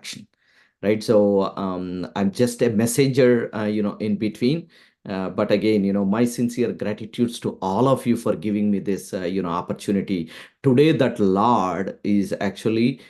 interaction, right? So I'm just a messenger, in between. But again, my sincere gratitudes to all of you for giving me this, opportunity today. That Lord is actually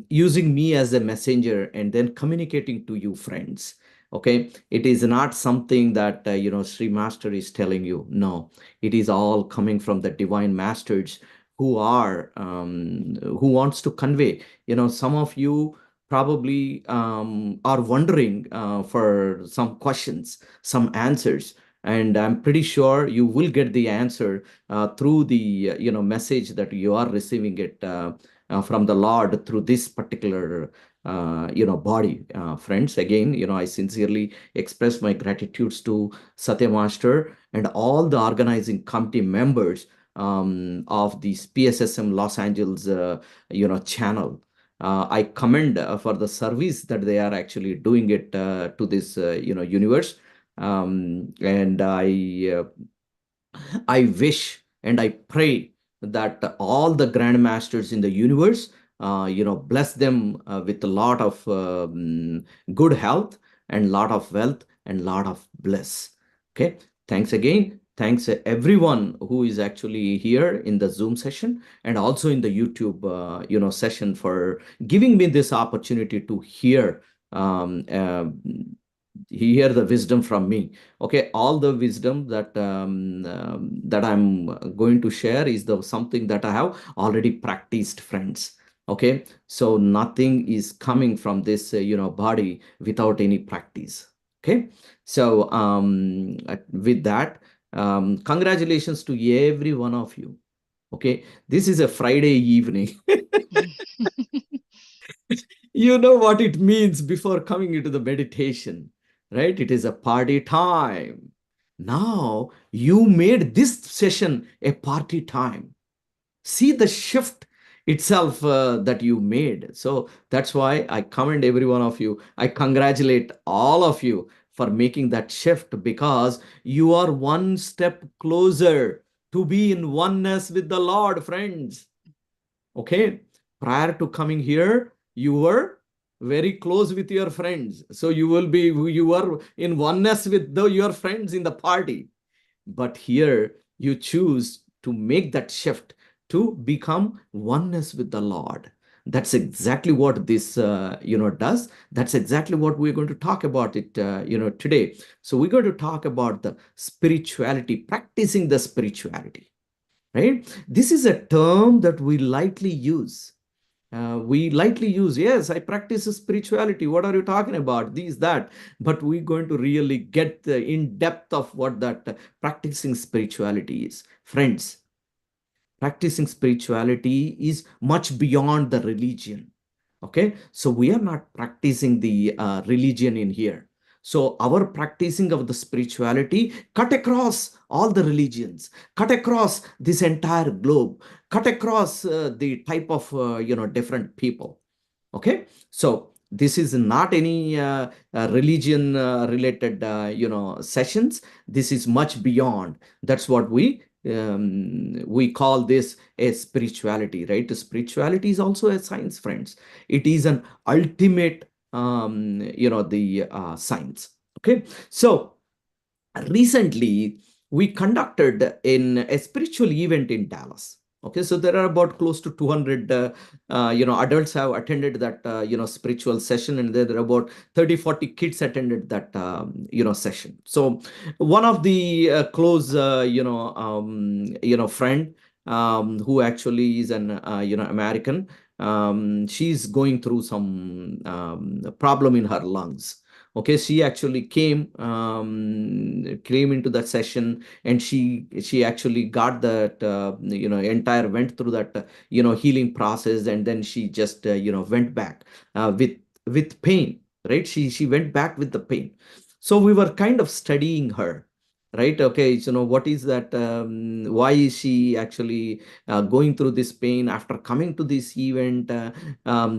using me as a messenger and then communicating to you, friends. Okay, it is not something that Sri Master is telling you. No, it is all coming from the divine masters who wants to convey. Some of you probably are wondering for some questions, some answers, and I'm pretty sure you will get the answer through the message that you are receiving it from the Lord through this particular body, friends. Again, I sincerely express my gratitudes to Satya Master and all the organizing committee members of the PSSM Los Angeles channel. I commend for the service that they are actually doing it to this universe. And I wish and I pray that all the grandmasters in the universe, bless them with a lot of good health and lot of wealth and lot of bliss. Okay. Thanks again. Thanks everyone who is actually here in the Zoom session and also in the YouTube, session, for giving me this opportunity to um, uh, hear the wisdom from me. Okay, all the wisdom that I'm going to share is the something that I have already practiced, friends. Okay, so nothing is coming from this body without any practice. Okay, so with that, congratulations to every one of you. Okay, this is a Friday evening. You know what it means before coming into the meditation, right? It is a party time. Now you made this session a party time. See the shift itself that you made. So that's why I commend every one of you. I congratulate all of you for making that shift, because you are one step closer to be in oneness with the Lord, friends. Okay, prior to coming here, you were very close with your friends, so you were in oneness with your friends in the party. But here you choose to make that shift to become oneness with the Lord. That's exactly what this does. That's exactly what we're going to talk about it today. So we're going to talk about the spirituality, practicing the spirituality, right? This is a term that we lightly use. Yes, I practice spirituality. What are you talking about? These, that. But we're going to really get the in depth of what that practicing spirituality is. Friends, practicing spirituality is much beyond the religion. Okay, so we are not practicing the religion in here. So our practicing of the spirituality cut across all the religions, cut across this entire globe, cut across the type of different people. Okay, so this is not any religion related sessions. This is much beyond. That's what we call this a spirituality, right? Spirituality is also a science, friends. It is an ultimate the science. Okay, so recently we conducted in a spiritual event in Dallas. Okay, so there are about close to 200 adults have attended that spiritual session, and there are about 30-40 kids attended that session. So one of the close friend, who actually is an American, she's going through some problem in her lungs. Okay, she actually came into that session, and she actually got that entire went through that healing process, and then she just went back with pain, right? She went back with the pain. So we were kind of studying her, right? Okay, so what is that, why is she actually going through this pain after coming to this event?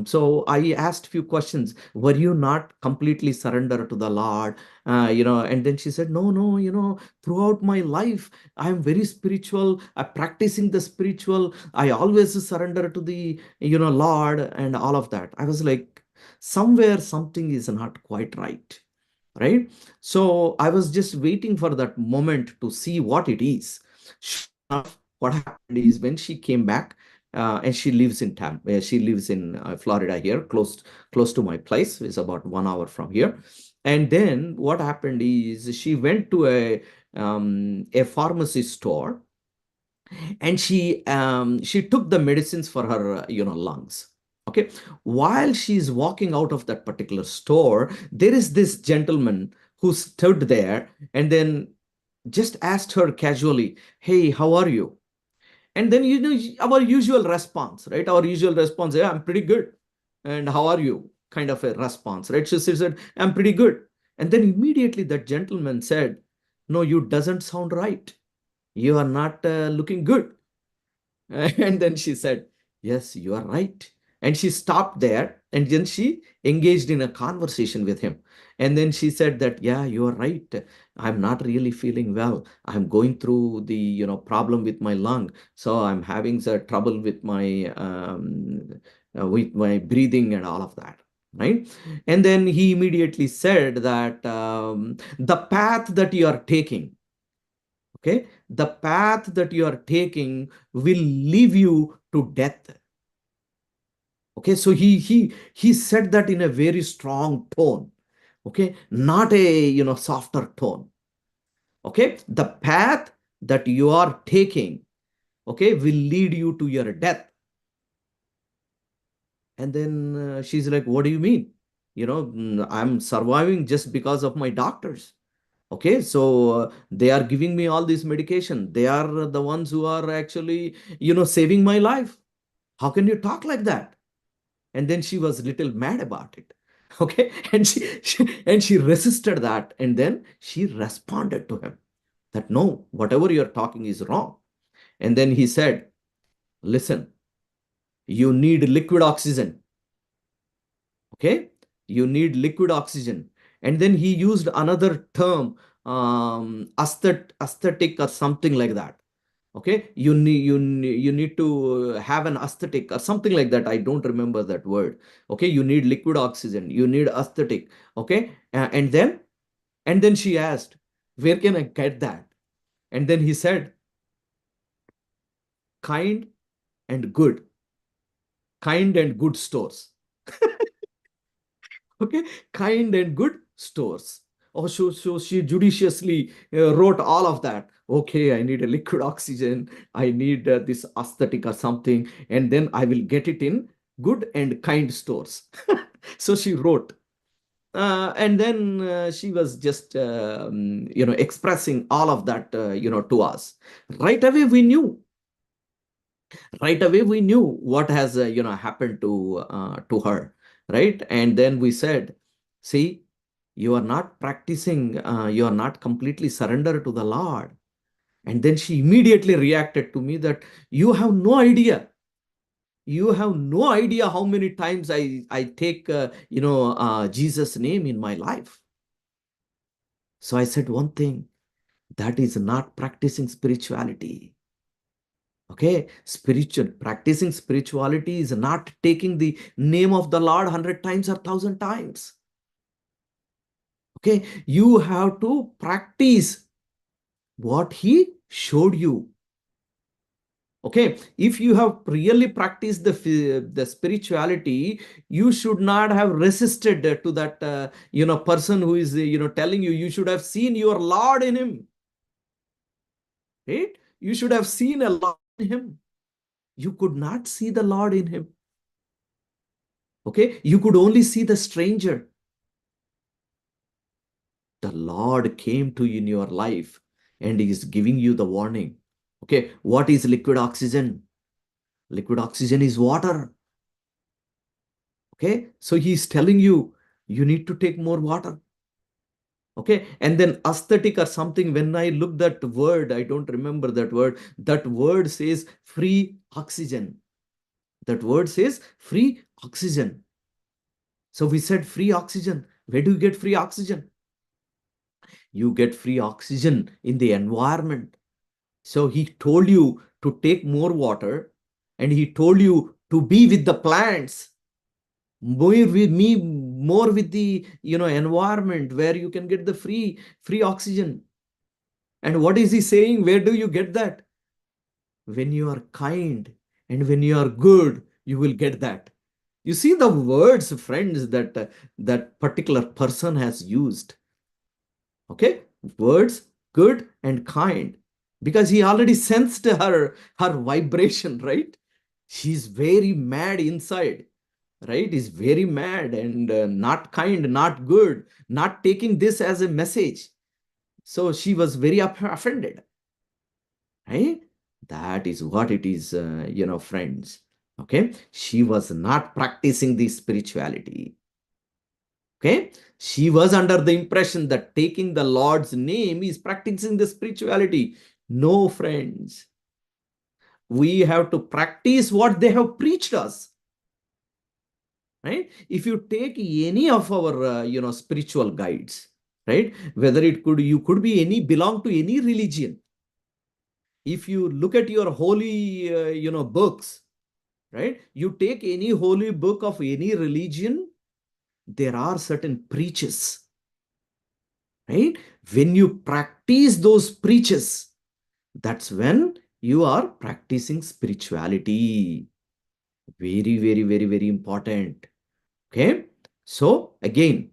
So I asked few questions. Were you not completely surrendered to the Lord? And then she said, no, no, throughout my life, I am very spiritual. I'm practicing the spiritual. I always surrender to the, Lord and all of that. I was like, Somewhere something is not quite right, right? So I was just waiting for that moment to see what it is. Sure enough, what happened is when she came back, and she lives in she lives in Florida here, close to my place. It's about 1 hour from here. And then what happened is she went to a pharmacy store, and she took the medicines for her lungs. Okay, while she's walking out of that particular store, there is this gentleman who stood there and then just asked her casually, "Hey, how are you?" And then, our usual response, right? Our usual response, "Yeah, I'm pretty good." And "How are you?" Kind of a response, right? She said, "I'm pretty good." And then immediately that gentleman said, "No, you doesn't sound right. You are not looking good." And then she said, "Yes, you are right." And she stopped there and then she engaged in a conversation with him. And then she said that, "Yeah, you are right. I'm not really feeling well. I'm going through the, problem with my lung. So I'm having the trouble with my breathing and all of that." Right. And then he immediately said that the path that you are taking, okay, the path that you are taking will lead you to death. Okay, so he said that in a very strong tone. Okay, not a softer tone. Okay, the path that you are taking, okay, will lead you to your death. And then she's like, "What do you mean? I'm surviving just because of my doctors." Okay, so they are giving me all this medication. They are the ones who are actually saving my life. How can you talk like that? And then she was little mad about it. Okay, and she resisted that, and then she responded to him that, "No, whatever you're talking is wrong." And then he said, "Listen, you need liquid oxygen. Okay, you need liquid oxygen." And then he used another term, aesthetic or something like that. Okay, you need to have an aesthetic or something like that. I don't remember that word. Okay, you need liquid oxygen, you need aesthetic. Okay, and then she asked, "Where can I get that?" And then he said, "Kind and good, kind and good stores." Okay, kind and good stores. Oh, so she judiciously wrote all of that. Okay, I need a liquid oxygen, I need this aesthetic or something, and then I will get it in good and kind stores. So she wrote, and then she was just expressing all of that to us. Right away we knew, right away we knew what has happened to her, right? And then we said, "See, you are not practicing, you are not completely surrendered to the Lord." And then she immediately reacted to me that, "You have no idea, you have no idea how many times I take Jesus name in my life." So I said one thing, that is not practicing spirituality. Okay, practicing spirituality is not taking the name of the Lord 100 times or 1,000 times. Okay, you have to practice what He showed you. Okay, if you have really practiced the spirituality, you should not have resisted to that person who is telling you. You should have seen your Lord in him, right? You should have seen a Lord in him. You could not see the Lord in him. Okay, you could only see the stranger. The Lord came to you in your life and He is giving you the warning. Okay, what is liquid oxygen? Liquid oxygen is water. Okay, so He's telling you, you need to take more water. Okay, and then aesthetic or something, when I look that word, I don't remember that word. That word says free oxygen. That word says free oxygen. So we said free oxygen. Where do you get free oxygen? You get free oxygen in the environment. So he told you to take more water, and he told you to be with the plants. more with the environment where you can get the free oxygen. And what is he saying? Where do you get that? When you are kind and when you are good, you will get that. You see the words, friends, that particular person has used. Okay, words good and kind, because he already sensed her vibration, right? She's very mad inside, right? Is very mad and not kind, not good, not taking this as a message. So she was very offended, right? That is what it is, friends. Okay, she was not practicing the spirituality. Okay, she was under the impression that taking the Lord's name is practicing the spirituality. No, friends, we have to practice what they have preached us, right? If you take any of our spiritual guides, right, whether it could you could be any belong to any religion. If you look at your holy books, right, you take any holy book of any religion, there are certain preaches, right? When you practice those preaches, that's when you are practicing spirituality. Very, very, very, very important. Okay, so again,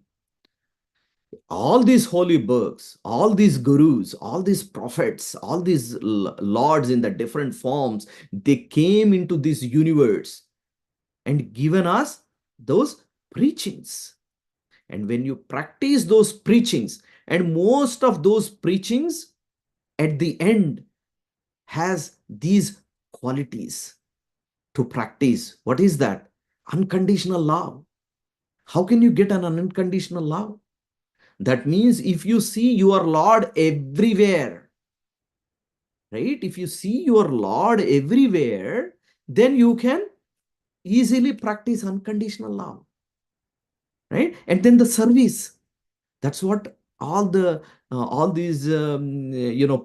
all these holy books, all these gurus, all these prophets, all these lords in the different forms, they came into this universe and given us those preachings. And when you practice those preachings, and most of those preachings at the end has these qualities to practice. What is that? Unconditional love. How can you get an unconditional love? That means if you see your Lord everywhere, right? If you see your Lord everywhere, then you can easily practice unconditional love, right? And then the service. That's what all these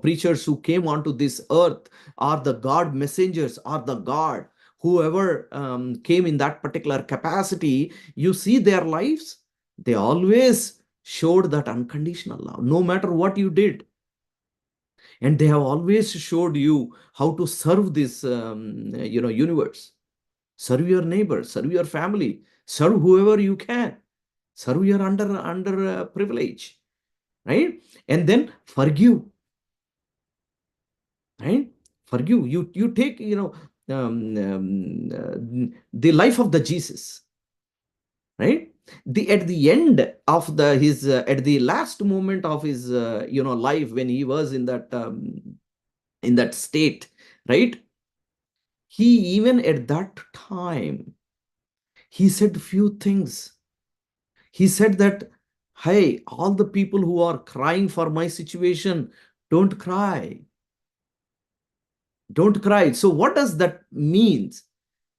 preachers who came onto this earth, are the God messengers, are the God whoever came in that particular capacity. You see their lives, they always showed that unconditional love, no matter what you did. And they have always showed you how to serve this universe. Serve your neighbor, serve your family, serve whoever you can, serve your under privilege, right? And then forgive, right? Forgive. You take the life of the Jesus, right? The At the end of the his at the last moment of his life, when he was in that state, right? He, even at that time, he said few things. He said that, hey, all the people who are crying for my situation, don't cry. Don't cry. So what does that means?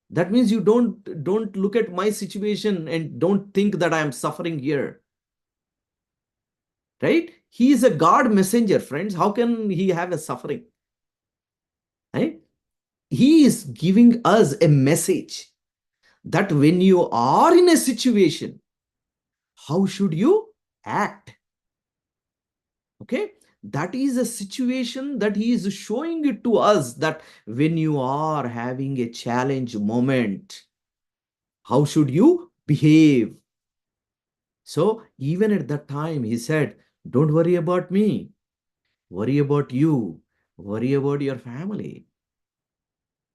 That means you don't look at my situation and don't think that I am suffering here, right? He is a God messenger, friends. How can he have a suffering, right? He is giving us a message that when you are in a situation, how should you act? Okay, that is a situation that he is showing it to us, that when you are having a challenge moment, how should you behave? So even at that time, he said, don't worry about me, worry about you, worry about your family.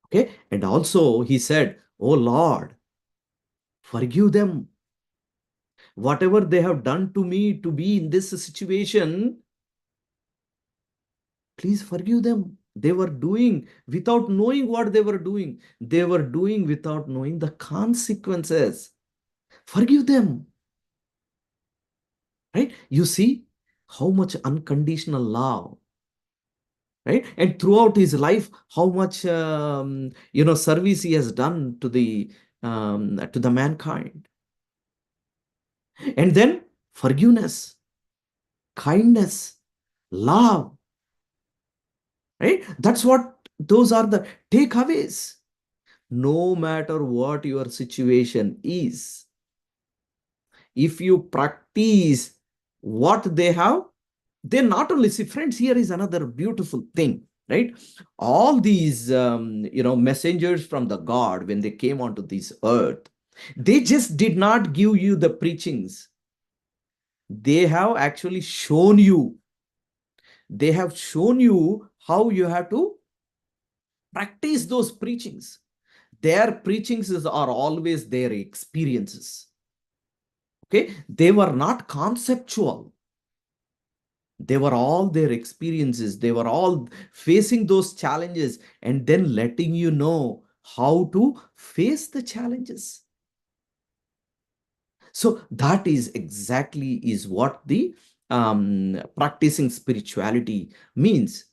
Okay. And also he said, oh Lord, forgive them. Whatever they have done to me to be in this situation, please forgive them. They were doing without knowing what they were doing. They were doing without knowing the consequences. Forgive them. Right? You see how much unconditional love, right? And throughout his life, how much service he has done to the mankind. And then forgiveness, kindness, love, right? That's what those are the takeaways. No matter what your situation is, if you practice what they have, they not only see, friends, here is another beautiful thing, right? All these messengers from the God, when they came onto this earth, they just did not give you the preachings. They have actually shown you, they have shown you how you have to practice those preachings. Their preachings are always their experiences. Okay, they were not conceptual. They were all their experiences. They were all facing those challenges and then letting you know how to face the challenges. So that is exactly is what the practicing spirituality means.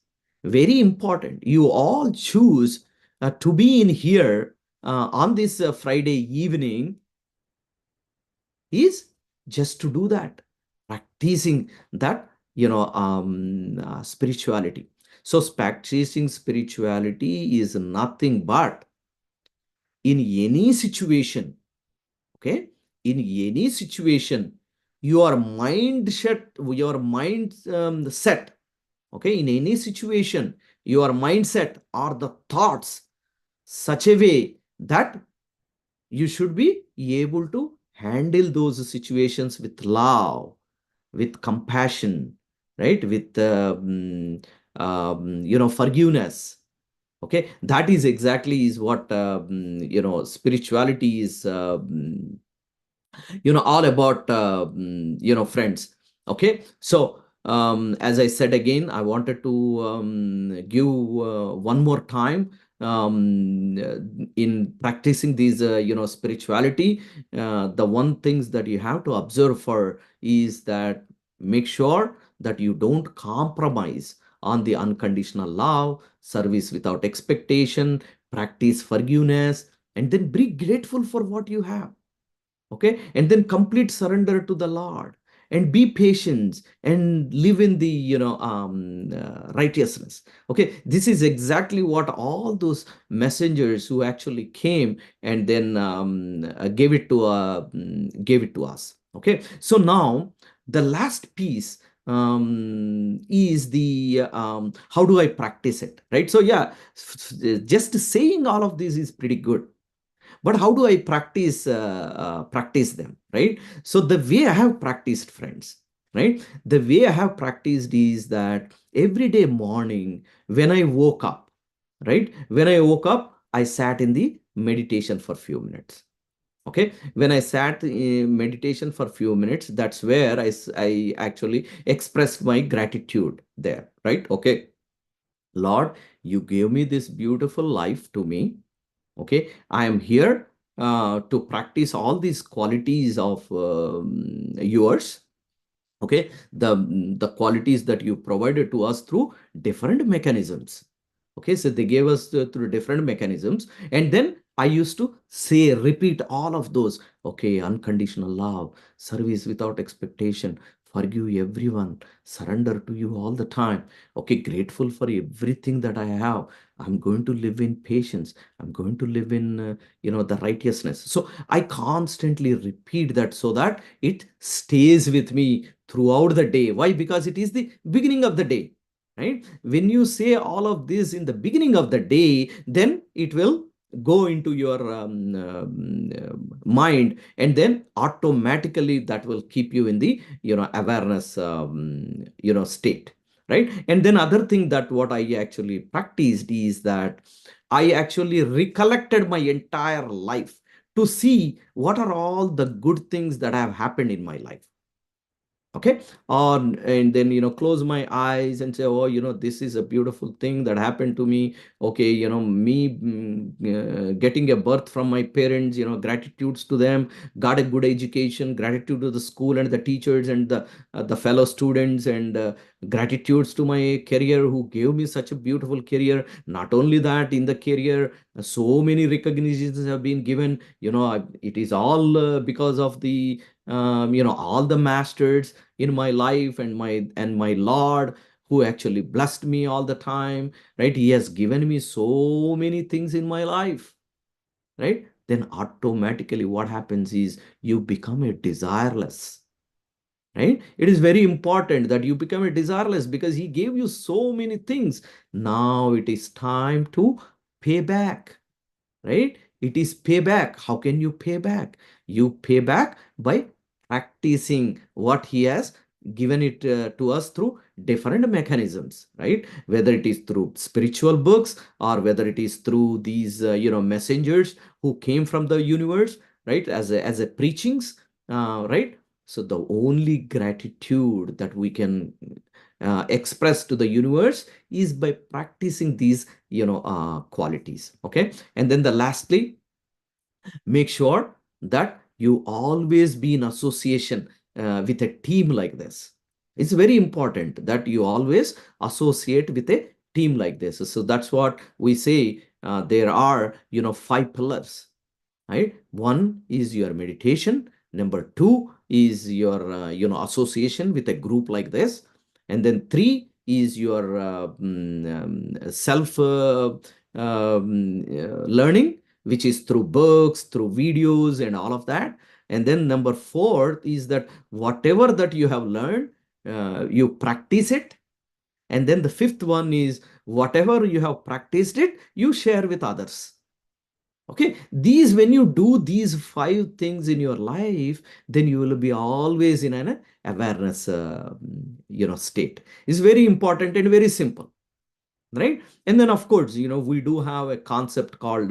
Very important. You all choose to be in here on this Friday evening is just to do that, practicing that spirituality. So practicing spirituality is nothing but, in any situation, okay, in any situation, your mind set, okay, in any situation, your mindset or the thoughts such a way that you should be able to handle those situations with love, with compassion, right, with forgiveness. Okay, that is exactly is what spirituality is all about, friends. Okay, so as I said again, I wanted to give one more time, in practicing these spirituality, the one things that you have to observe for is that make sure that you don't compromise on the unconditional love, service without expectation, practice forgiveness, and then be grateful for what you have. Okay, and then complete surrender to the Lord, and be patient and live in the righteousness. Okay, this is exactly what all those messengers who actually came and then gave it to us. Okay, so now the last piece is the how do I practice it, right? So yeah, just saying all of this is pretty good, but how do I practice them, right? So the way I have practiced, friends, right, the way I have practiced is that every day morning when I woke up, right, when I woke up, I sat in the meditation for few minutes. Okay, when I sat in meditation for few minutes, that's where I actually expressed my gratitude there, right? Okay, Lord, you gave me this beautiful life to me. Okay, I am here to practice all these qualities of yours. Okay, the qualities that you provided to us through different mechanisms. Okay, so they gave us through different mechanisms, and then I used to say, repeat all of those. Okay, unconditional love, service without expectation, forgive everyone, surrender to you all the time. Okay, grateful for everything that I have. I'm going to live in patience. I'm going to live in the righteousness. So I constantly repeat that so that it stays with me throughout the day. Why? Because it is the beginning of the day, right? When you say all of this in the beginning of the day, then it will go into your mind, and then automatically that will keep you in the awareness state, right? And then other thing that what I actually practiced is that I actually recollected my entire life to see what are all the good things that have happened in my life. Okay, and then close my eyes and say, oh, this is a beautiful thing that happened to me. Okay, me getting a birth from my parents, gratitudes to them, got a good education, gratitude to the school and the teachers and the fellow students, and gratitudes to my career who gave me such a beautiful career. Not only that, in the career, so many recognitions have been given. It is all because of the all the masters in my life, and my Lord who actually blessed me all the time, right? He has given me so many things in my life, right? then automatically what happens is you become a desireless, right? It is very important that you become a desireless because he gave you so many things. Now it is time to pay back, right? It is payback. How can you pay back? You pay back by practicing what he has given it to us through different mechanisms, right? Whether it is through spiritual books or whether it is through these messengers who came from the universe, right? As a preachings, right? So the only gratitude that we can express to the universe is by practicing these qualities. Okay, and then the lastly, make sure that you always be in association with a team like this. It's very important that you always associate with a team like this. So that's what we say. There are 5 pillars, right? One is your meditation. Number two is your association with a group like this, and then three is your self learning, which is through books, through videos, and all of that. And then number four is that whatever that you have learned, you practice it. And then the fifth one is whatever you have practiced it, you share with others. Okay, these, when you do these 5 things in your life, then you will be always in an awareness state. It's very important and very simple, right? And then of course, we do have a concept called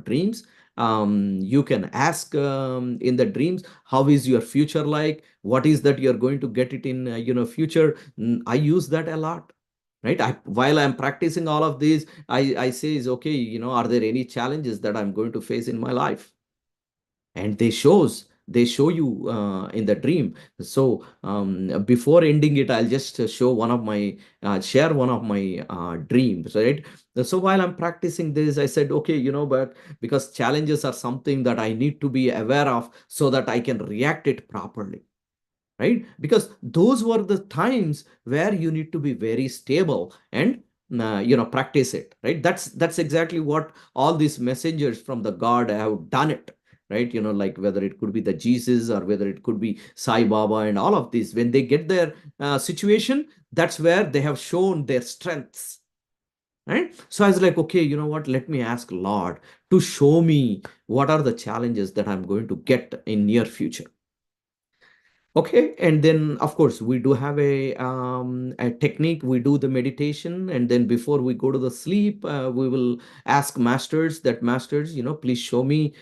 dreams. You can ask in the dreams, how is your future like? What is that you're going to get it in future? I use that a lot, right? While I'm practicing all of these, I say is okay, are there any challenges that I'm going to face in my life? And they show you in the dream. So before ending it, I'll just show one of my share one of my dreams, right? So while I'm practicing this, I said, okay, but because challenges are something that I need to be aware of so that I can react it properly, right? Because those were the times where you need to be very stable and practice it, right? That's exactly what all these messengers from the god have done it, right? Like whether it could be the Jesus or whether it could be Sai Baba and all of these, when they get their situation, that's where they have shown their strengths, right? So I was like, okay, you know what, let me ask Lord to show me what are the challenges that I'm going to get in near future. Okay, and then of course we do have a technique. We do the meditation, and then before we go to the sleep, we will ask masters that, masters, please show me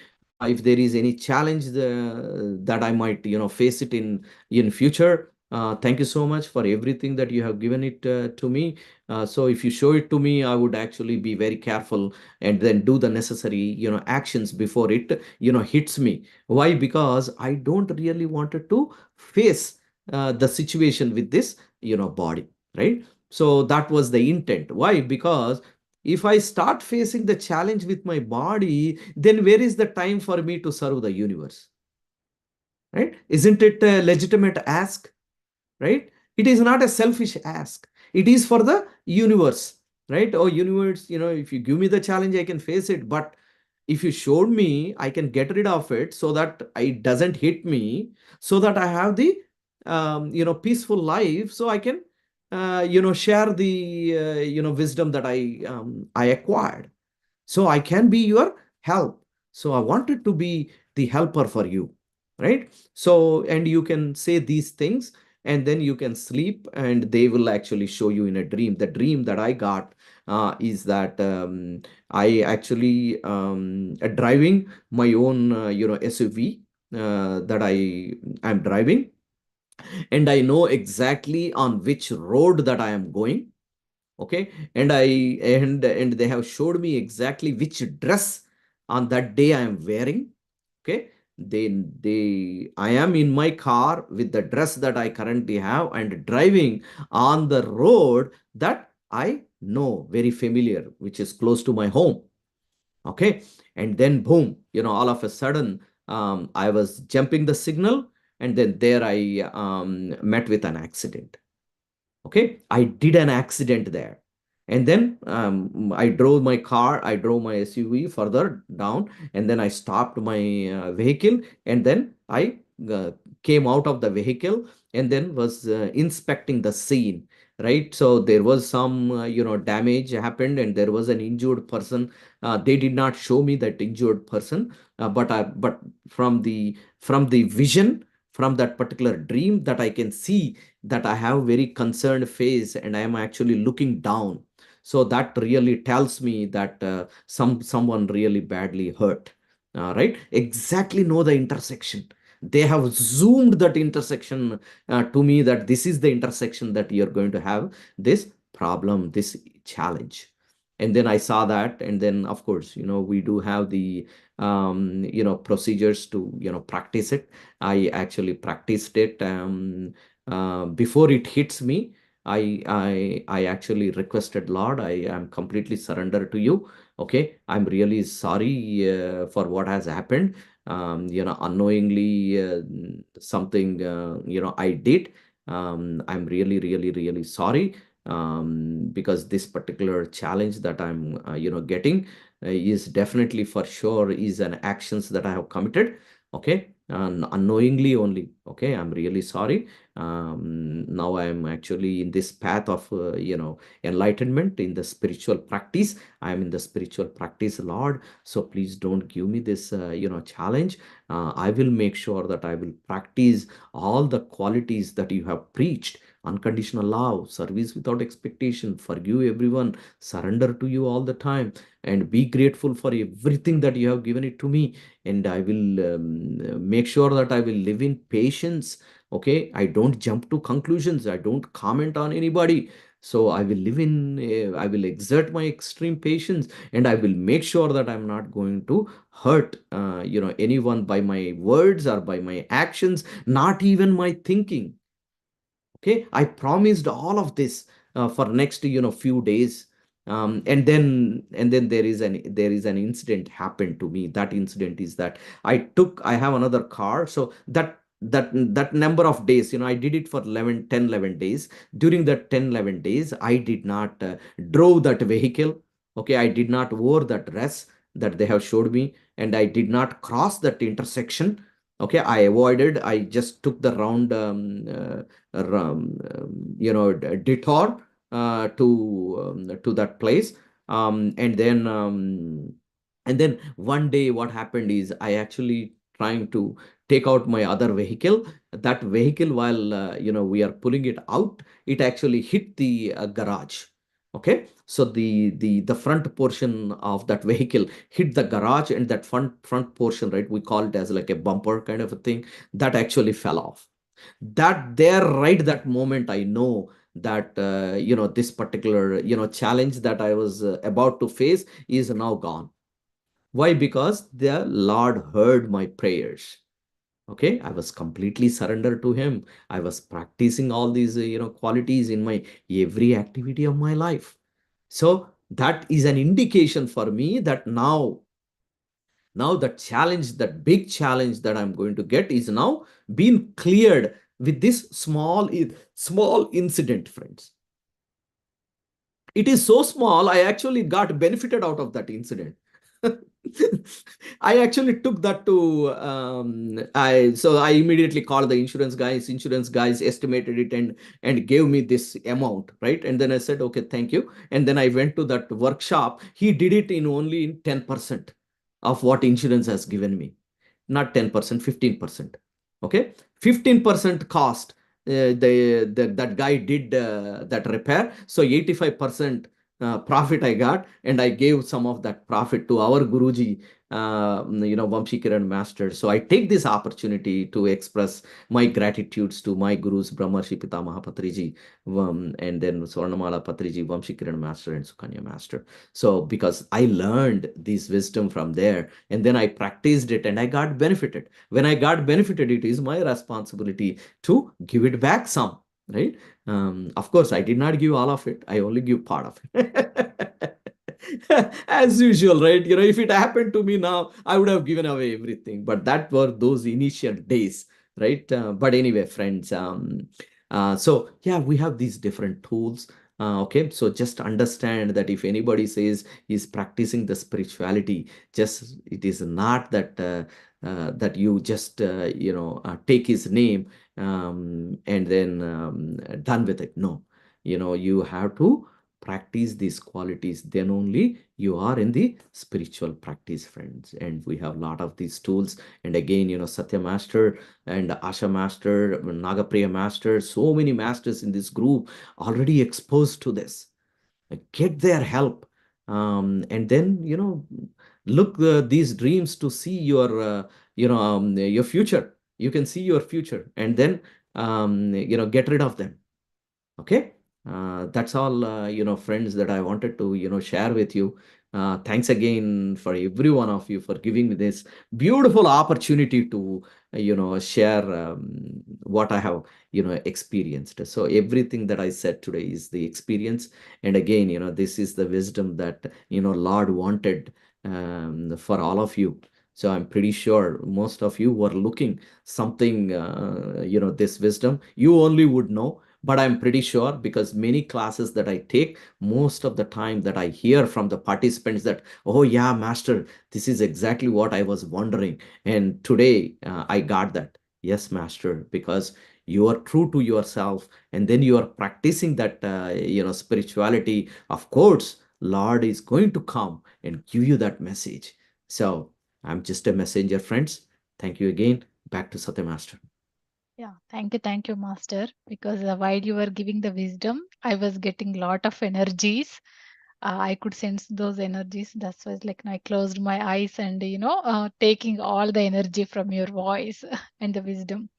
if there is any challenge that I might face it in future. Thank you so much for everything that you have given it to me. So if you show it to me, I would actually be very careful and then do the necessary actions before it hits me. Why? Because I don't really wanted to face the situation with this body, right? So that was the intent. Why? Because if I start facing the challenge with my body, then where is the time for me to serve the universe, right? Isn't it a legitimate ask, right? It is not a selfish ask. It is for the universe, right? Oh universe, if you give me the challenge, I can face it. But if you showed me, I can get rid of it so that it doesn't hit me, so that I have the peaceful life, so I can share the wisdom that I acquired, so I can be your help. So I wanted to be the helper for you, right? So, and you can say these things, and then you can sleep, and they will actually show you in a dream. The dream that I got is that I actually driving my own SUV that I'm driving, and I know exactly on which road that I am going. Okay, and they have showed me exactly which dress on that day I am wearing. Okay, I am in my car with the dress that I currently have and driving on the road that I know very familiar, which is close to my home. Okay, and then boom, all of a sudden, I was jumping the signal, and then there I met with an accident. Okay, I did an accident there. And then I drove my SUV further down, and then I stopped my vehicle, and then I came out of the vehicle, and then was inspecting the scene. Right, so there was some damage happened, and there was an injured person. They did not show me that injured person, but from the vision, from that particular dream, that I can see that I have very concerned face, and I am actually looking down. So that really tells me that someone really badly hurt. Right, exactly know the intersection. They have zoomed that intersection to me, that this is the intersection that you're going to have this problem, this challenge. And then I saw that, and then of course, we do have the procedures to practice it. I actually practiced it. Before it hits me, I actually requested, Lord, I am completely surrendered to you. Okay, I'm really sorry for what has happened. Unknowingly, something I did. I'm really, really, really sorry, because this particular challenge that I'm getting is definitely, for sure, is an actions that I have committed. Okay, unknowingly only. Okay, I'm really sorry. Now I am actually in this path of enlightenment, in the spiritual practice. I am in the spiritual practice, Lord. So please don't give me this challenge. I will make sure that I will practice all the qualities that you have preached: unconditional love, service without expectation, forgive everyone, surrender to you all the time, and be grateful for everything that you have given it to me. And I will make sure that I will live in patience. Okay, I don't jump to conclusions, I don't comment on anybody. So I will live in I will exert my extreme patience, and I will make sure that I'm not going to hurt anyone by my words or by my actions, not even my thinking. Okay, I promised all of this for next few days. And then there is an incident happened to me. That incident is that I have another car. So that number of days, I did it for 11 days. During that 10 11 days, I did not drove that vehicle. Okay, I did not wore that dress that they have showed me, and I did not cross that intersection. Okay, I avoided. I just took the round detour to that place. And then one day, what happened is, I actually trying to take out my other vehicle. That vehicle, while we are pulling it out, it actually hit the garage. Okay, so the front portion of that vehicle hit the garage, and that front portion, right, we call it as like a bumper kind of a thing, that actually fell off. That there, right, that moment, I know that this particular challenge that I was about to face is now gone. Why? Because the Lord heard my prayers. Okay, I was completely surrendered to him. I was practicing all these qualities in my every activity of my life. So that is an indication for me that now the challenge, that big challenge that I'm going to get, is now being cleared with this small incident, friends. It is so small, I actually got benefited out of that incident. I actually took that to I immediately called the insurance guys. Insurance guys estimated it, and gave me this amount, right? And then I said, okay, thank you. And then I went to that workshop. He did it in only in 10% of what insurance has given me. Not 10%, 15%. Okay, 15% cost. That guy did that repair. So 85% profit I got, and I gave some of that profit to our Guruji, Vamshi Kiran Master. So I take this opportunity to express my gratitudes to my Gurus, Brahmarshi Pitamaha Patriji, and then Swarnamala Patriji, Vamshi Kiran Master, and Sukanya Master. So because I learned this wisdom from there, and then I practiced it, and I got benefited. When I got benefited, it is my responsibility to give it back some, right? Of course, I did not give all of it. I only give part of it. As usual, right? If it happened to me now, I would have given away everything. But that were those initial days, right? But anyway, friends. So yeah, we have these different tools. Okay, so just understand that if anybody says he's practicing the spirituality, just it is not that that you just take his name and then done with it. No, you have to practice these qualities. Then only you are in the spiritual practice, friends. And we have a lot of these tools. And again, Satya Master and Asha Master, Nagapriya Master, so many masters in this group already exposed to this. Get their help, and then look these dreams to see your future. You can see your future, and then get rid of them. Okay. That's all, friends, that I wanted to, share with you. Thanks again for every one of you for giving me this beautiful opportunity to, share what I have, experienced. So everything that I said today is the experience. And again, this is the wisdom that, Lord wanted for all of you. So I'm pretty sure most of you were looking something, this wisdom you only would know. But I'm pretty sure, because many classes that I take, most of the time that I hear from the participants that, oh yeah, master, this is exactly what I was wondering. And today I got that. Yes, master, because you are true to yourself, and then you are practicing that, spirituality. Of course, Lord is going to come and give you that message. So I'm just a messenger, friends. Thank you again. Back to Satya Master. Yeah, thank you, Master. Because while you were giving the wisdom, I was getting lot of energies. I could sense those energies. That's why, like, I closed my eyes and taking all the energy from your voice and the wisdom.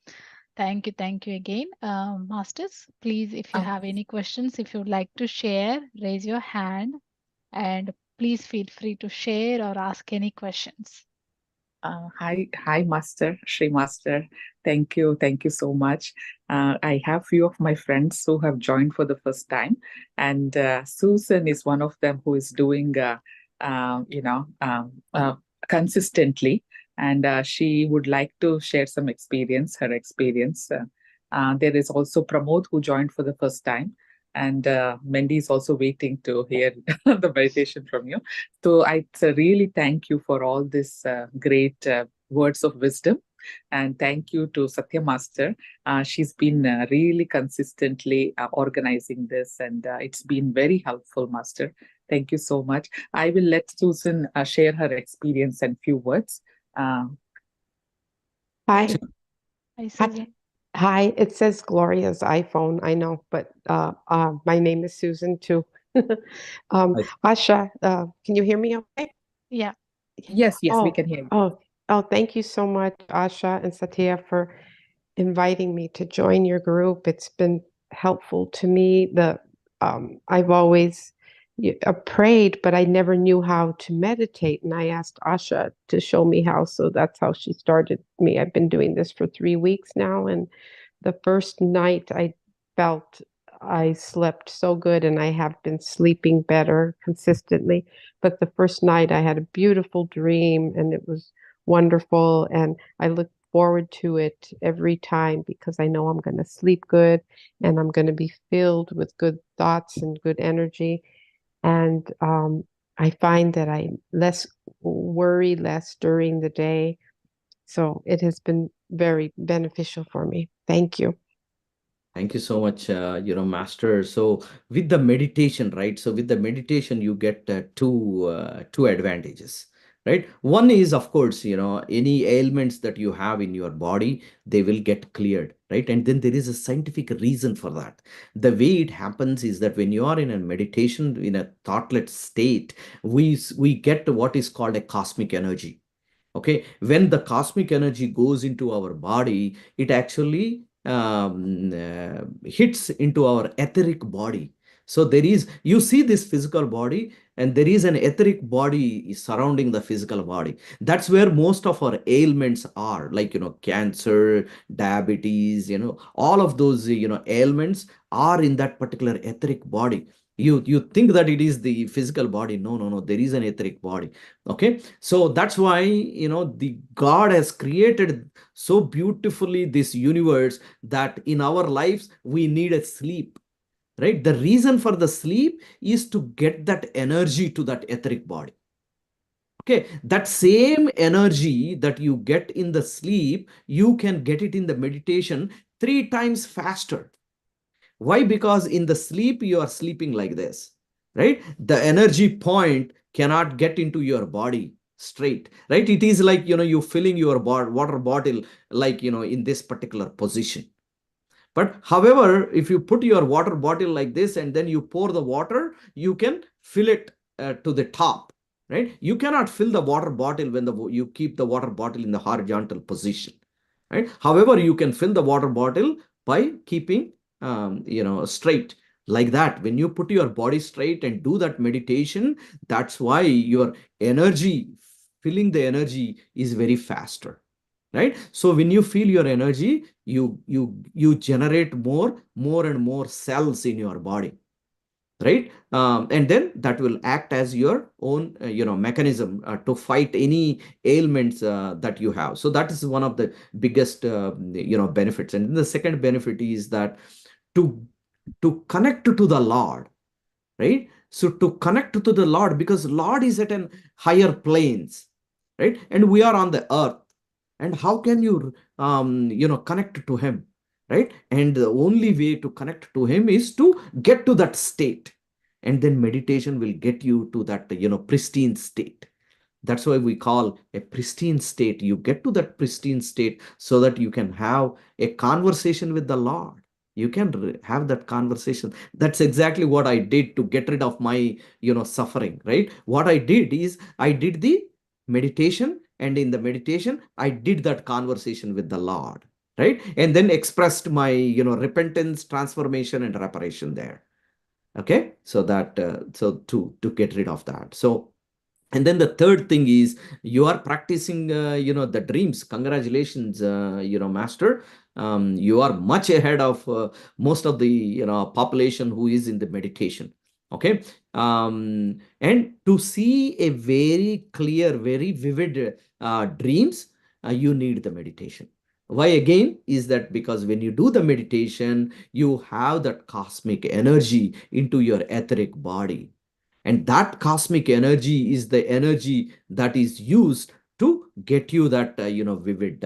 Thank you again, Masters. Please, if you Uh, have any questions, if you'd like to share, raise your hand, and please feel free to share or ask any questions. hi, Master, Shri Master. Thank you so much. I have few of my friends who have joined for the first time, and Susan is one of them who is doing, consistently, and she would like to share some experience, her experience. There is also Pramod who joined for the first time, and Mendy is also waiting to hear the meditation from you. So I really thank you for all this great words of wisdom. And thank you to Satya Master. She's been really consistently organizing this, and it's been very helpful, Master. Thank you so much. I will let Susan share her experience and few words. Uh, Yeah. Hi. Hi, Hi. Susan. Hi. It says Gloria's iPhone. I know, but my name is Susan too. um, I Asha, can you hear me okay? Yeah. yes, yes, we Oh, can hear you. oh, oh, thank you so much, Asha and Satya, for inviting me to join your group. It's been helpful to me. I've always prayed, but I never knew how to meditate, and I asked Asha to show me how. So that's how she started me. I've been doing this for 3 weeks now, and the first night I felt I slept so good, and I have been sleeping better consistently. But the first night I had a beautiful dream, and it was wonderful. And I look forward to it every time because I know I'm going to sleep good and I'm going to be filled with good thoughts and good energy. And I find that I less worry less during the day. So it has been very beneficial for me. Thank you. Thank you so much, Master. So with the meditation, right? So with the meditation, you get two advantages, right? One is, of course, any ailments that you have in your body, they will get cleared, right? And then there is a scientific reason for that. The way it happens is that when you are in a meditation, in a thoughtless state, we get what is called a cosmic energy. Okay, when the cosmic energy goes into our body, it actually hits into our etheric body. So there is, you see this physical body, and there is an etheric body surrounding the physical body. That's where most of our ailments are, like cancer, diabetes, all of those ailments are in that particular etheric body. You think that it is the physical body. No, no, no, there is an etheric body. Okay, so that's why the God has created so beautifully this universe, that in our lives we need a sleep. right? The reason for the sleep is to get that energy to that etheric body. Okay, that same energy that you get in the sleep, you can get it in the meditation 3 times faster. Why? Because in the sleep, you are sleeping like this, right? The energy point cannot get into your body straight, right? It is like, you filling your water bottle, like, in this particular position. But however, if you put your water bottle like this and then you pour the water, you can fill it to the top, right? You cannot fill the water bottle when you keep the water bottle in the horizontal position, right? However, you can fill the water bottle by keeping, straight like that. When you put your body straight and do that meditation, that's why your energy, filling the energy is very faster, right? So when you feel your energy, you generate more and more cells in your body, right? And then that will act as your own mechanism to fight any ailments that you have. So that is one of the biggest benefits. And the second benefit is that to connect to the Lord, right? So to connect to the Lord, because Lord is at an higher planes, right? And we are on the earth. And how can you connect to him, right? And the only way to connect to him is to get to that state, and then meditation will get you to that pristine state. That's why we call a pristine state. You get to that pristine state so that you can have a conversation with the Lord. You can have that conversation. That's exactly what I did to get rid of my suffering, right? What I did is I did the meditation, and in the meditation I did that conversation with the Lord, right? And then expressed my repentance, transformation, and reparation there. Okay, so that so to get rid of that. So, and then the third thing is, you are practicing the dreams. Congratulations, master. You are much ahead of most of the population who is in the meditation. Okay. And to see a very clear, very vivid dreams, you need the meditation. Why again is that? Because when you do the meditation, you have that cosmic energy into your etheric body, and that cosmic energy is the energy that is used to get you that vivid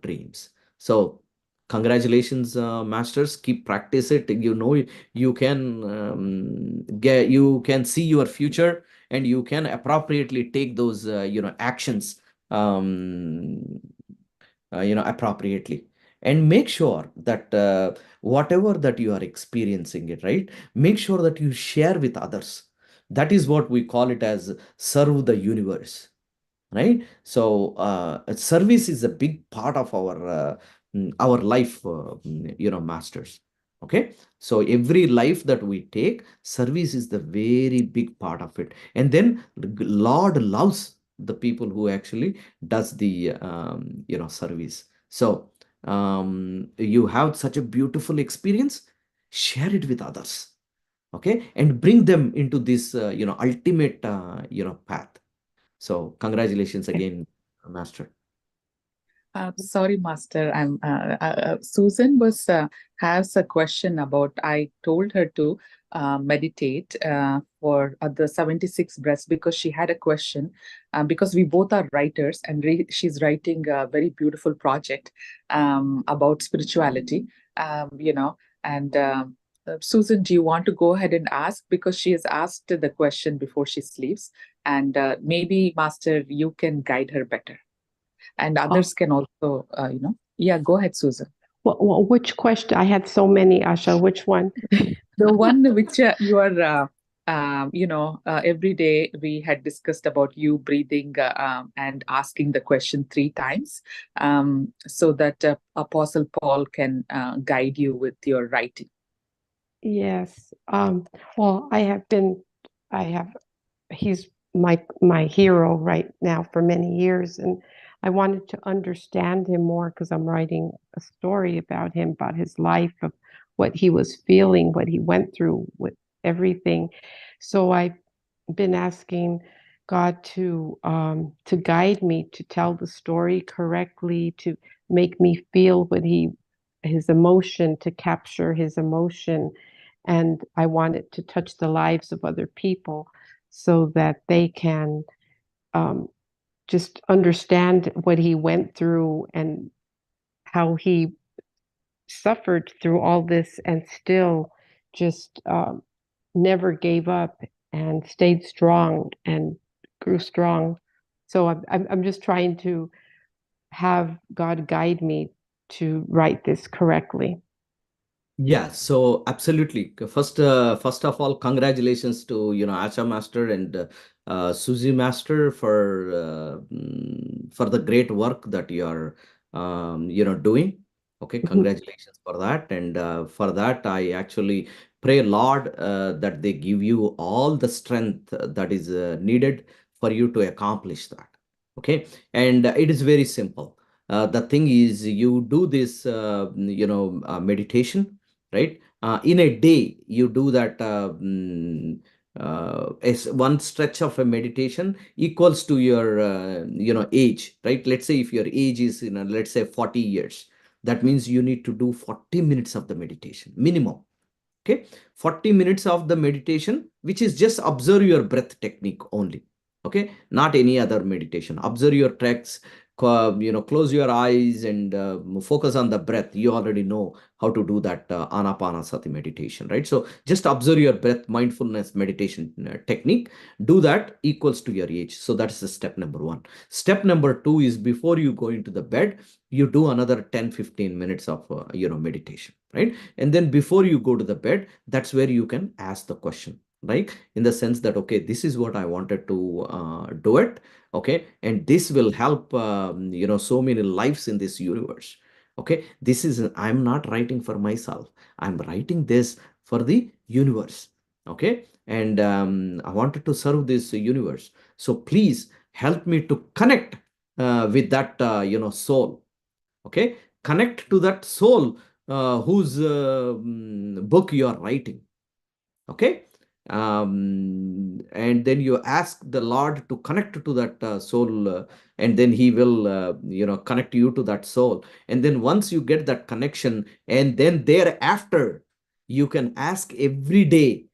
dreams. So congratulations, masters. Keep practice it. You can you can see your future, and you can appropriately take those actions, um, appropriately. And make sure that whatever that you are experiencing it, right, make sure that you share with others. That is what we call it as serve the universe, right? So service is a big part of our life, masters. Okay, so every life that we take, service is the very big part of it. And then Lord loves the people who actually does the service. So you have such a beautiful experience, share it with others. Okay, and bring them into this ultimate path. So congratulations again, Master. Sorry, Master. Susan was has a question about. I told her to meditate for the 76 breaths because she had a question. Because we both are writers, and she's writing a very beautiful project about spirituality. And Susan, do you want to go ahead and ask, because she has asked the question before she sleeps, and maybe Master, you can guide her better, and Oh, others can also, yeah, go ahead, Susan. which question? I had so many, Asha. Which one? The one which you are, every day we had discussed about you breathing and asking the question 3 times, so that Apostle Paul can guide you with your writing. Yes. Well, I have, he's my hero right now for many years, and I wanted to understand him more because I'm writing a story about him, about his life, of what he was feeling, what he went through with everything. So I've been asking God to guide me to tell the story correctly, to make me feel what his emotion, to capture his emotion, and I want it to touch the lives of other people so that they can just understand what he went through and how he suffered through all this and still just never gave up and stayed strong and grew strong. So I'm just trying to have God guide me to write this correctly. Yeah, so absolutely. First of all, congratulations to Acha Master and Susie Master for the great work that you are doing. Okay, congratulations for that. And for that, I actually pray, Lord, that they give you all the strength that is needed for you to accomplish that. Okay, and it is very simple. The thing is, you do this, meditation, right? In a day, you do that. As one stretch of a meditation equals to your age, right? Let's say if your age is let's say 40 years, that means you need to do 40 minutes of the meditation minimum. Okay, 40 minutes of the meditation, which is just observe your breath technique only. Okay, not any other meditation. Observe your tracks, close your eyes and focus on the breath. You already know how to do that anapanasati meditation, right? So just observe your breath, mindfulness meditation technique. Do that equals to your age. So that's the step number one. Step number two is, before you go into the bed, you do another 10-15 minutes of meditation, right? And then before you go to the bed, that's where you can ask the question, right? In the sense that, okay, this is what I wanted to do it. Okay, and this will help so many lives in this universe. Okay, this is, I'm not writing for myself, I'm writing this for the universe. Okay, and I wanted to serve this universe, so please help me to connect with that soul. Okay, connect to that soul whose book you are writing. Okay, and then you ask the Lord to connect to that soul, and then he will connect you to that soul. And then once you get that connection, and then thereafter you can ask every day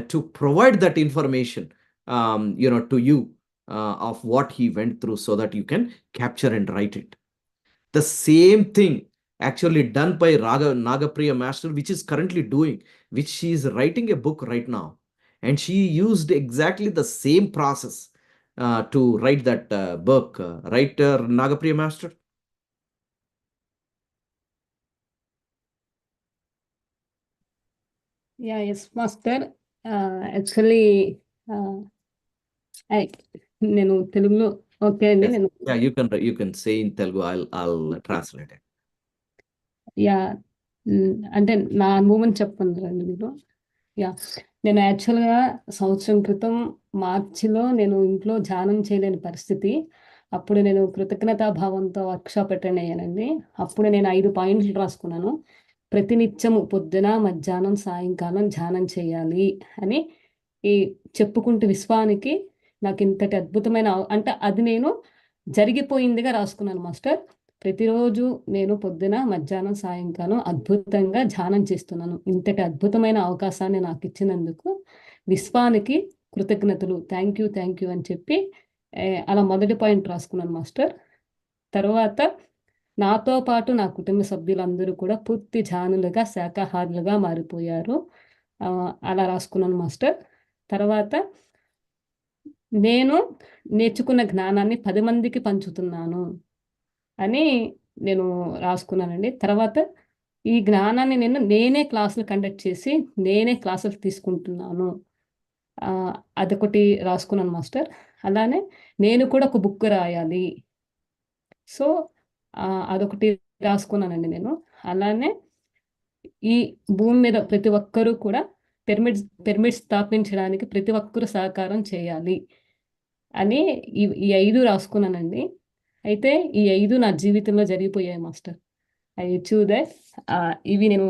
to provide that information to you of what he went through, so that you can capture and write it. The same thing actually done by Nagapriya Master, which is currently doing, which she is writing a book right now. And she used exactly the same process to write that book, right, Nagapriya Master? Yeah, yes, master. Actually నేను తెలుగులో okay అండి. Yes. నేను Yeah, you can say in Telugu. I'll translate it. Yeah అంటే నా అనుభవం చెప్పండి మీరు. Yeah, నేను యాక్చువల్గా సంవత్సరం క్రితం మార్చిలో నేను ఇంట్లో ధ్యానం చేయలేని పరిస్థితి. అప్పుడు నేను కృతజ్ఞతాభావంతో వర్క్షాప్ అటెండ్ అయ్యానండి. అప్పుడు నేను 5 పాయింట్లు రాసుకున్నాను. ప్రతినిత్యము పొద్దున, మధ్యాహ్నం, సాయంకాలం ధ్యానం చేయాలి అని ఈ చెప్పుకుంటూ విశ్వానికి నాకు ఇంతటి అద్భుతమైన అంటే అది నేను జరిగిపోయిందిగా రాసుకున్నాను మాస్టర్. ప్రతిరోజు నేను పొద్దున, మధ్యాహ్నం, సాయంకాలం అద్భుతంగా ధ్యానం చేస్తున్నాను. ఇంతటి అద్భుతమైన అవకాశాన్ని నాకు ఇచ్చినందుకు విశ్వానికి కృతజ్ఞతలు, థ్యాంక్ యూ అని చెప్పి అలా మొదటి పాయింట్ రాసుకున్నాను మాస్టర్. తర్వాత నాతో పాటు నా కుటుంబ సభ్యులందరూ కూడా పూర్తి ధ్యానులుగా, శాకాహారులుగా మారిపోయారు. అలా రాసుకున్నాను మాస్టర్. తర్వాత నేను నేర్చుకున్న జ్ఞానాన్ని 10 మందికి పంచుతున్నాను అని నేను రాసుకున్నానండి. తర్వాత ఈ జ్ఞానాన్ని నేనే క్లాసులు కండక్ట్ చేసి, నేనే క్లాసులు తీసుకుంటున్నాను. అదొకటి రాసుకున్నాను మాస్టర్. అలానే నేను కూడా ఒక బుక్ రాయాలి. సో అదొకటి రాసుకున్నానండి నేను. అలానే ఈ భూమి మీద ప్రతి ఒక్కరూ కూడా పిరమిడ్ స్థాపించడానికి ప్రతి ఒక్కరూ సహకారం చేయాలి అని ఈ 5 రాసుకున్నానండి. అయితే ఈ 5 నా జీవితంలో జరిగిపోయాయి మాస్టర్. I achieve that. ఇవి నేను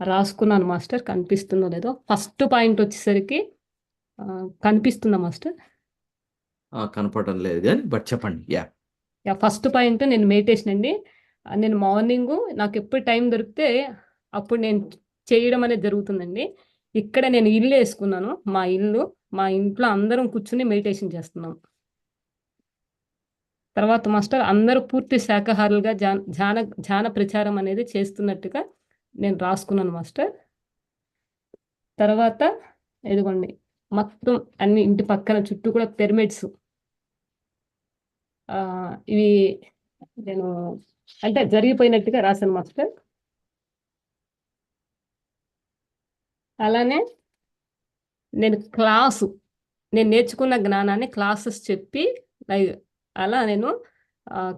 రాసుకున్నాను మాస్టర్. కనిపిస్తుందో లేదో. ఫస్ట్ పాయింట్ వచ్చేసరికి కనిపిస్తుందా మాస్టర్? కనపడడం లేదు కానీ, బట్ చెప్పండి. యా, ఫస్ట్ పాయింట్ నేను మెడిటేషన్ అండి. నేను మార్నింగు నాకు ఎప్పుడు టైం దొరికితే అప్పుడు నేను చేయడం అనేది జరుగుతుందండి. ఇక్కడ నేను ఇల్లు వేసుకున్నాను, మా ఇంట్లో అందరం కూర్చుని మెడిటేషన్ చేస్తున్నాం. తర్వాత మాస్టర్ అందరూ పూర్తి శాకాహారులుగా ధ్యాన ప్రచారం అనేది చేస్తున్నట్టుగా నేను రాసుకున్నాను మాస్టర్. తర్వాత ఇదిగోండి మొత్తం అన్ని ఇంటి పక్కన చుట్టూ కూడా పిరమిడ్స్, ఇవి నేను అంటే జరిగిపోయినట్టుగా రాశాను మాస్టర్. అలానే నేను నేర్చుకున్న జ్ఞానాన్ని క్లాసెస్ చెప్పి అలా నేను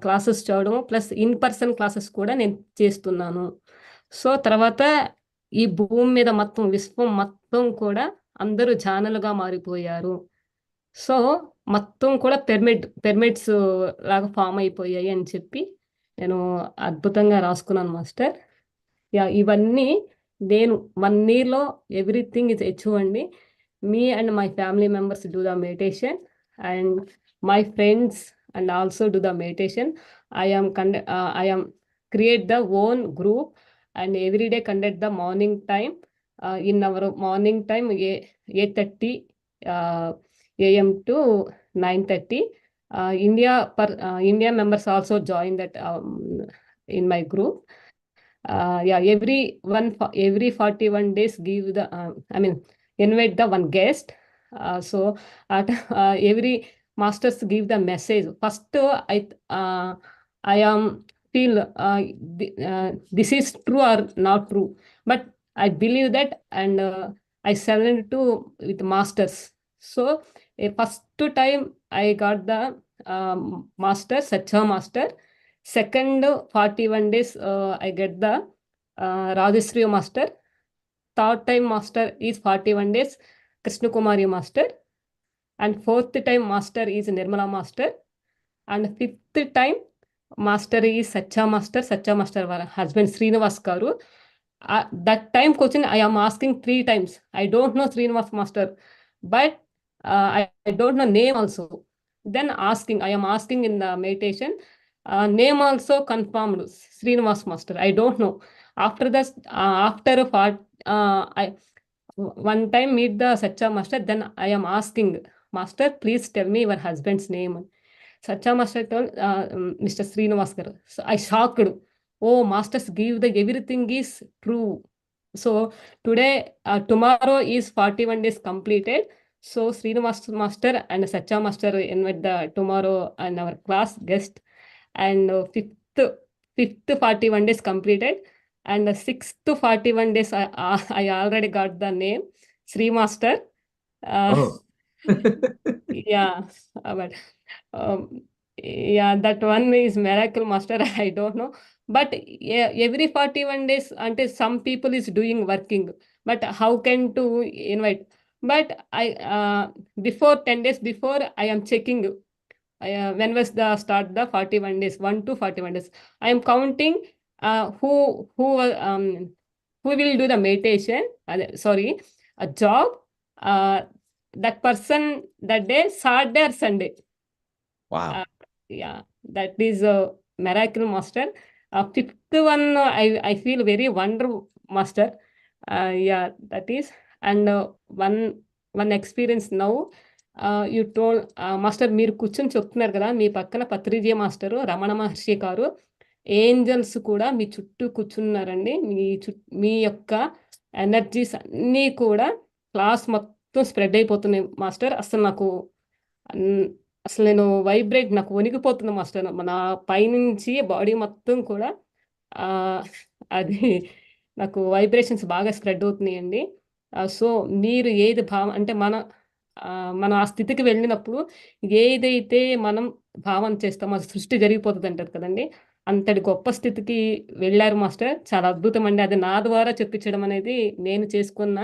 క్లాసెస్ చదవడం ప్లస్ ఇన్ పర్సన్ క్లాసెస్ కూడా నేను చేస్తున్నాను. సో తర్వాత ఈ భూమి మీద మొత్తం విశ్వం మొత్తం కూడా అందరూ ఛానల్గా మారిపోయారు. సో మొత్తం కూడా పిరమిడ్స్ లాగా ఫామ్ అయిపోయాయి అని చెప్పి నేను అద్భుతంగా రాసుకున్నాను మాస్టర్. ఇవన్నీ నేను 1 yearలో ఎవ్రీథింగ్ ఇస్ అచీవ్ అండి. Me and my family members do the meditation, and my friends and also do the meditation. I am create the own group and every day conduct the morning time. In our morning time 8:30 a.m. to 9:30. India members also join that in my group. Every 41 days give the invite the one guest. So at every masters give the message. First I am feel this is true or not true, but I believe that, and I surrender to with masters. So first time I got the master, Sacha master. Second 41 days I get the Rajeshri master. Third time master is 41 days Krishna Kumari master, and fourth time master is Nirmala master, and fifth time master is Sacha master husband Srinivas garu. That time question I am asking 3 times. I don't know Srinivas master, but I don't know name also. Then I am asking in the meditation, name also confirmed Srinivas master. I don't know. After that, I one time meet the Sacha master. Then I am asking master, please tell me your husband's name. Sacha master told Mr. Srinivas garu. So I shocked. Oh, masters give the everything is true. So today, tomorrow is 41 days completed. So Srinivas master and Sacha master invite the tomorrow and our class guest, and fifth 41 days completed, and sixth 41 days I already got the name Sri master. Oh. Yeah, but that one is miracle master. I don't know, but every 41 days until some people is doing working, but how can to invite? But I before 10 days before I am checking when was the start the 41 days, 1 to 41 days. I am counting who will do the meditation, a job, that person that day, Saturday or Sunday. Wow. That is a miracle master. Fifth one I feel very wonder master. That is, and one experience now. You told master మీరు కూర్చొని చెప్తున్నారు కదా, మీ పక్కన Patriji master Ramana Maharshi గారు angels కూడా మీ చుట్టూ కూర్చున్నారండి. మీ యొక్క energies అన్నీ కూడా క్లాస్ మొత్తం స్ప్రెడ్ అయిపోతున్నాయి మాస్టర్. అసలు నేను వైబ్రేట్, నాకు వణికిపోతుంది మాస్టర్. నా పైనుంచి బాడీ మొత్తం కూడా అది నాకు వైబ్రేషన్స్ బాగా స్ప్రెడ్ అవుతున్నాయండి. సో మీరు ఏది అంటే మనం ఆ స్థితికి వెళ్ళినప్పుడు ఏదైతే మనం భావన చేస్తామో అది సృష్టి జరిగిపోతుంది అంటారు కదండి. అంతటి గొప్ప స్థితికి వెళ్ళారు మాస్టర్. చాలా అద్భుతం అండి. అది నా ద్వారా చెప్పించడం అనేది నేను చేసుకున్న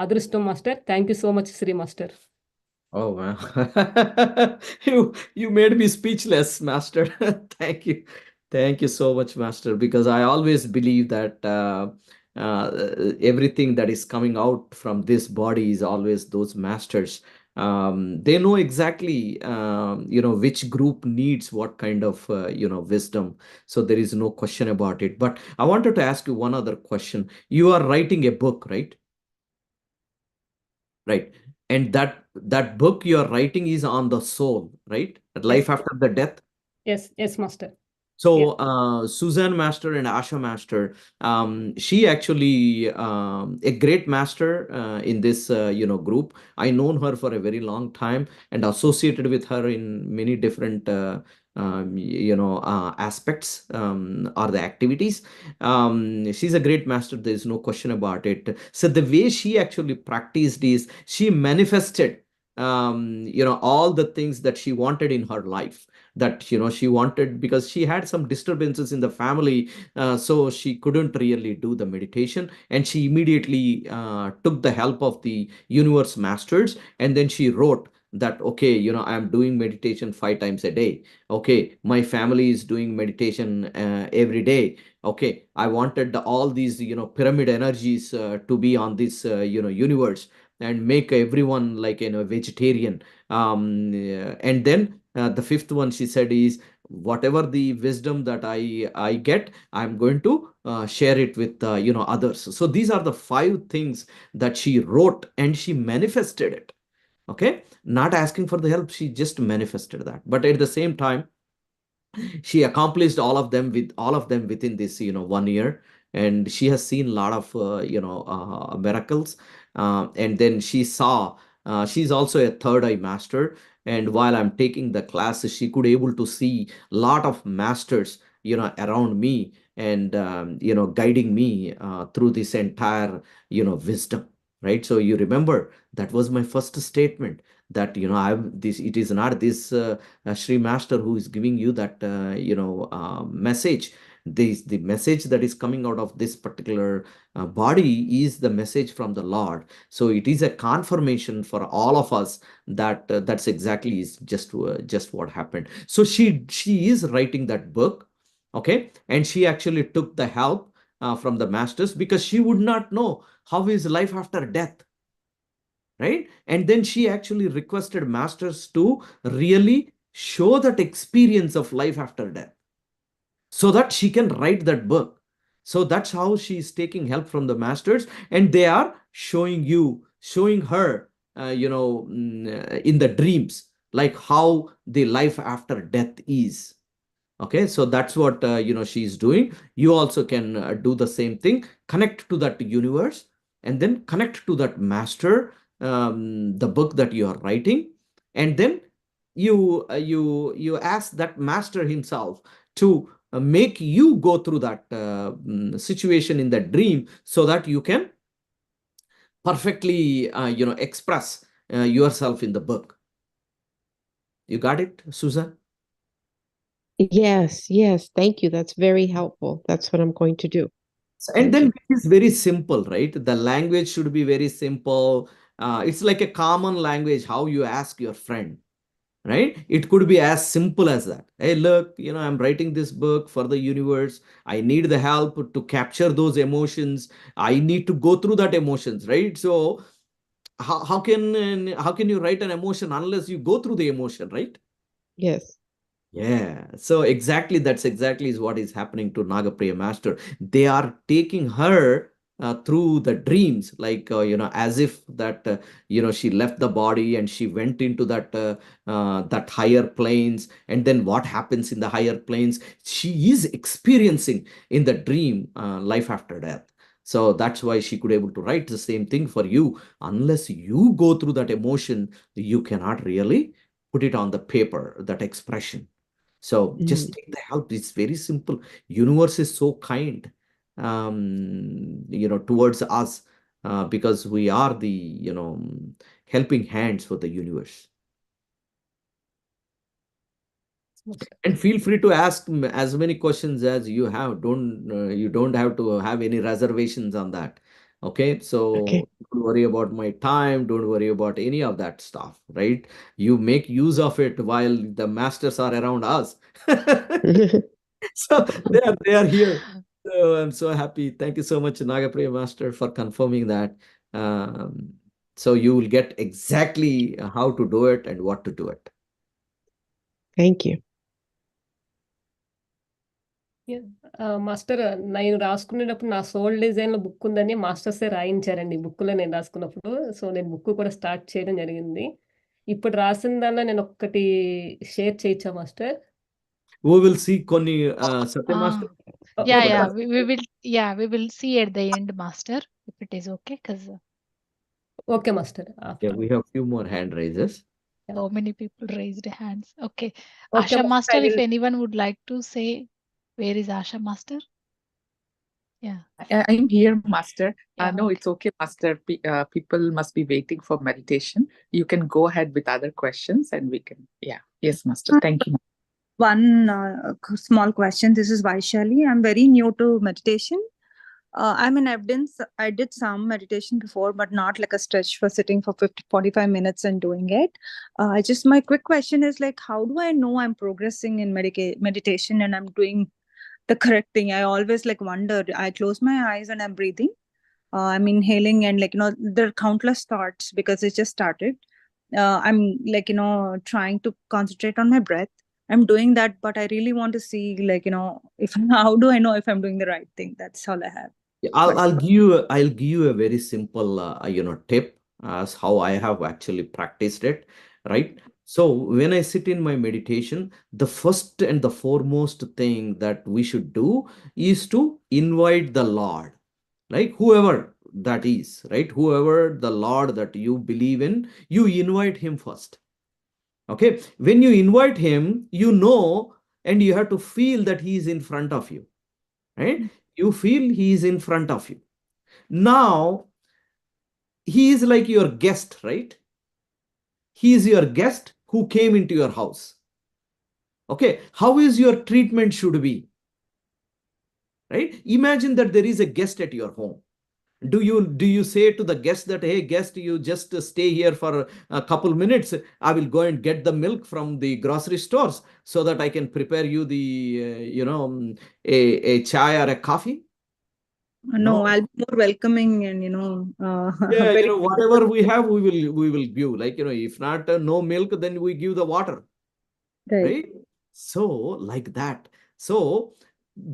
అదృష్టం master. Thank you so much Shri master. Oh wow. you made me speechless, master. Thank you so much, master, because I always believe that everything that is coming out from this body is always those masters. They know exactly which group needs what kind of wisdom, so there is no question about it. But I wanted to ask you one other question. You are writing a book, right? right? And that book you're writing is on the soul, right? Life after the death. Yes, Master. So Suzanne Master and Asha Master, she actually a great master in this group. I known her for a very long time and associated with her in many different aspects or the activities. She's a great master. There is no question about it. So the way she actually practiced is she manifested all the things that she wanted in her life, that she wanted, because she had some disturbances in the family, so she couldn't really do the meditation, and she immediately took the help of the universe masters, and then she wrote that, okay, I'm doing meditation 5 times a day. Okay, my family is doing meditation every day. Okay, I wanted all these pyramid energies to be on this universe, and make everyone like vegetarian. And then the fifth one she said is, whatever the wisdom that I get, I'm going to share it with others. So these are the 5 things that she wrote, and she manifested it. Okay, not asking for the help, she just manifested that. But at the same time, she accomplished all of them within this 1 year, and she has seen a lot of miracles. And then she saw, she's also a third eye master, and while I'm taking the classes, she could able to see a lot of masters around me, and guiding me through this entire wisdom, right? So you remember, that was my first statement, that I'm this, it is not this Sri Master who is giving you that message. The message that is coming out of this particular body is the message from the Lord. So it is a confirmation for all of us that that's exactly is just what happened. So she is writing that book, okay, and she actually took the help from the masters, because she would not know how is life after death, right? And then she actually requested masters to really show that experience of life after death, so that she can write that book. So that's how she is taking help from the masters, and they are showing her in the dreams, like how the life after death is. Okay, so that's what she's doing. You also can do the same thing, connect to that universe, and then connect to that master, the book that you are writing, and then you ask that master himself to make you go through that situation in that dream, so that you can perfectly express yourself in the book. You got it, Susan? Yes, thank you. That's very helpful. That's what I'm going to do. And Thank then you. it is very simple, right? The language should be very simple. It's like a common language, how you ask your friend, right? It could be as simple as that. Hey, look, I'm writing this book for the universe. I need the help to capture those emotions. I need to go through that emotions, right? So how can you write an emotion unless you go through the emotion, right? Yes. Yeah, so exactly, that's exactly is what is happening to Nagapriya Master. They are taking her through the dreams, like as if that she left the body and she went into that higher planes, and then what happens in the higher planes, she is experiencing in the dream life after death. So that's why she could able to write the same thing for you. Unless you go through that emotion, you cannot really put it on the paper, that expression. So just Mm. take the help. It's very simple. Universe is so kind, towards us, because we are the, helping hands for the universe. And feel free to ask as many questions as you have. You don't have to have any reservations on that. Okay, Okay. so don't worry about my time. Don't worry about any of that stuff, right? You make use of it while the masters are around us. So they are here. So I'm so happy. Thank you so much, Nagapriya Master, for confirming that. Um, so you will get exactly how to do it and what to do it. Thank you. Master నేను రాసుకునేటప్పుడు నా soul design లో book ఉందని మాస్టర్సే రాయించారండి book లో నేను రాసుకున్నప్పుడు. So నేను book కూడా start చేయడం జరిగింది. ఇప్పుడు రాసిన దానిలో నేను ఒక్కటి షేర్ చేయొచ్చా మాస్టర్? We will see కొన్ని Satya Ah, Master. yeah, okay yeah. Master. We will see at the end, Master, if it is okay, because okay master. Yeah, after we have few more hand raises. so many people raised hands. Okay. Okay Asha master, Master, I if will. anyone would like to say, where is Asha Master? Yeah. I'm here, Master. Yeah, No, okay. it's okay, Master. People must be waiting for meditation. You can go ahead with other questions and we can, yeah. Yes, Master. Thank you. One small question. This is Vaishali. I'm very new to meditation. I'm in evidence. I did some meditation before, but not like a stretch for sitting for 50, 45 minutes and doing it. My quick question is like, how do I know I'm progressing in meditation and I'm doing the correct thing? I always like wonder. I close my eyes and I'm breathing. I'm inhaling and like, there are countless thoughts because it just started. I'm like, trying to concentrate on my breath. I'm doing that, but I really want to see like, if how do I know if I'm doing the right thing? That's all I have. Yeah, But I'll give you a very simple tip as how I have actually practiced it, right? So when I sit in my meditation, the first and the foremost thing that we should do is to invite the Lord, like whoever that is, right? Whoever the Lord that you believe in, you invite him first. Okay, when you invite him, and you have to feel that he is in front of you, right? You feel he is in front of you. Now he is like your guest, right? He is your guest who came into your house. Okay, how is your treatment should be, right? Imagine that there is a guest at your home. Do you say to the guest that, hey guest, you just stay here for a couple minutes, I will go and get the milk from the grocery stores so that I can prepare you the a chai or a coffee? no, No. I'll be more welcoming and Yeah, very whatever we have, we will give. Like, if not no milk, then we give the water, right. right? So like that. So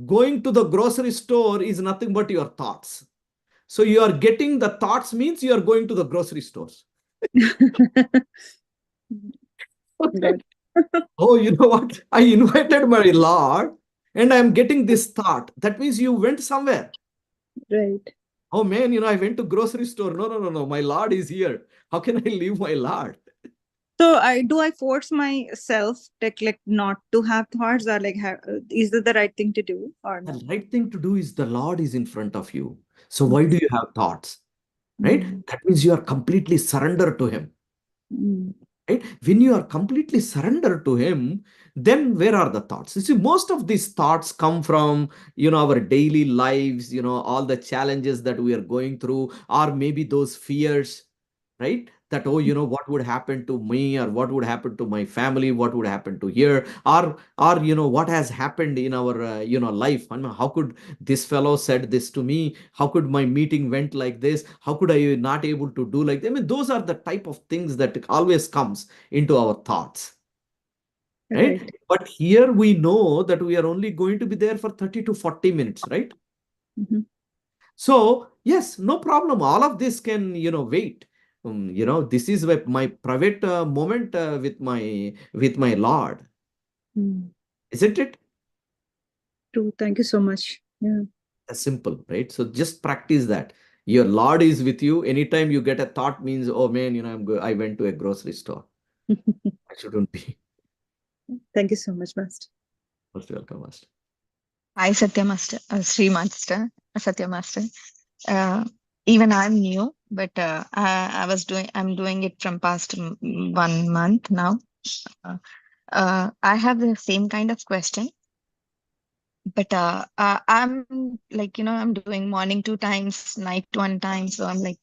going to the grocery store is nothing but your thoughts. So you are getting the thoughts means you are going to the grocery stores. Okay. Good. Oh, you know what? I invited my Lord and I'm getting this thought. That means you went somewhere. Right. Oh man, I went to grocery store. No, no, no, no. My Lord is here. How can I leave my Lord? So I force myself like not to have thoughts or like is that the right thing to do or The not? right thing to do is the Lord is in front of you. So why Okay. do you have thoughts? Right? Mm. That means you are completely surrendered to Him. Mm. Right? When you are completely surrendered to Him, then where are the thoughts? You see, most of these thoughts come from, our daily lives, all the challenges that we are going through, or maybe those fears, right? That, oh, what would happen to me, or what would happen to my family, what would happen to here, or what has happened in our, life. I mean, how could this fellow said this to me? How could my meeting went like this? How could I not able to do like that? I mean, those are the type of things that always comes into our thoughts, right? Right. But here we know that we are only going to be there for 30 to 40 minutes, right? Mm-hmm. So yes, no problem. All of this can, wait. This is my private moment with my Lord, Mm. isn't it? True. Thank you so much. Yeah. That's simple, right? So just practice that. Your Lord is with you. Anytime you get a thought means, oh man, I went to a grocery store. I shouldn't be. Thank you so much, Master. Most welcome, Master. Hi, Satya Master, Sri Master, Satya Master. Even I'm new, but I'm doing it from past 1 month now. I have the same kind of question, but I'm like, I'm doing morning 2 times, night 1 time. So I'm like,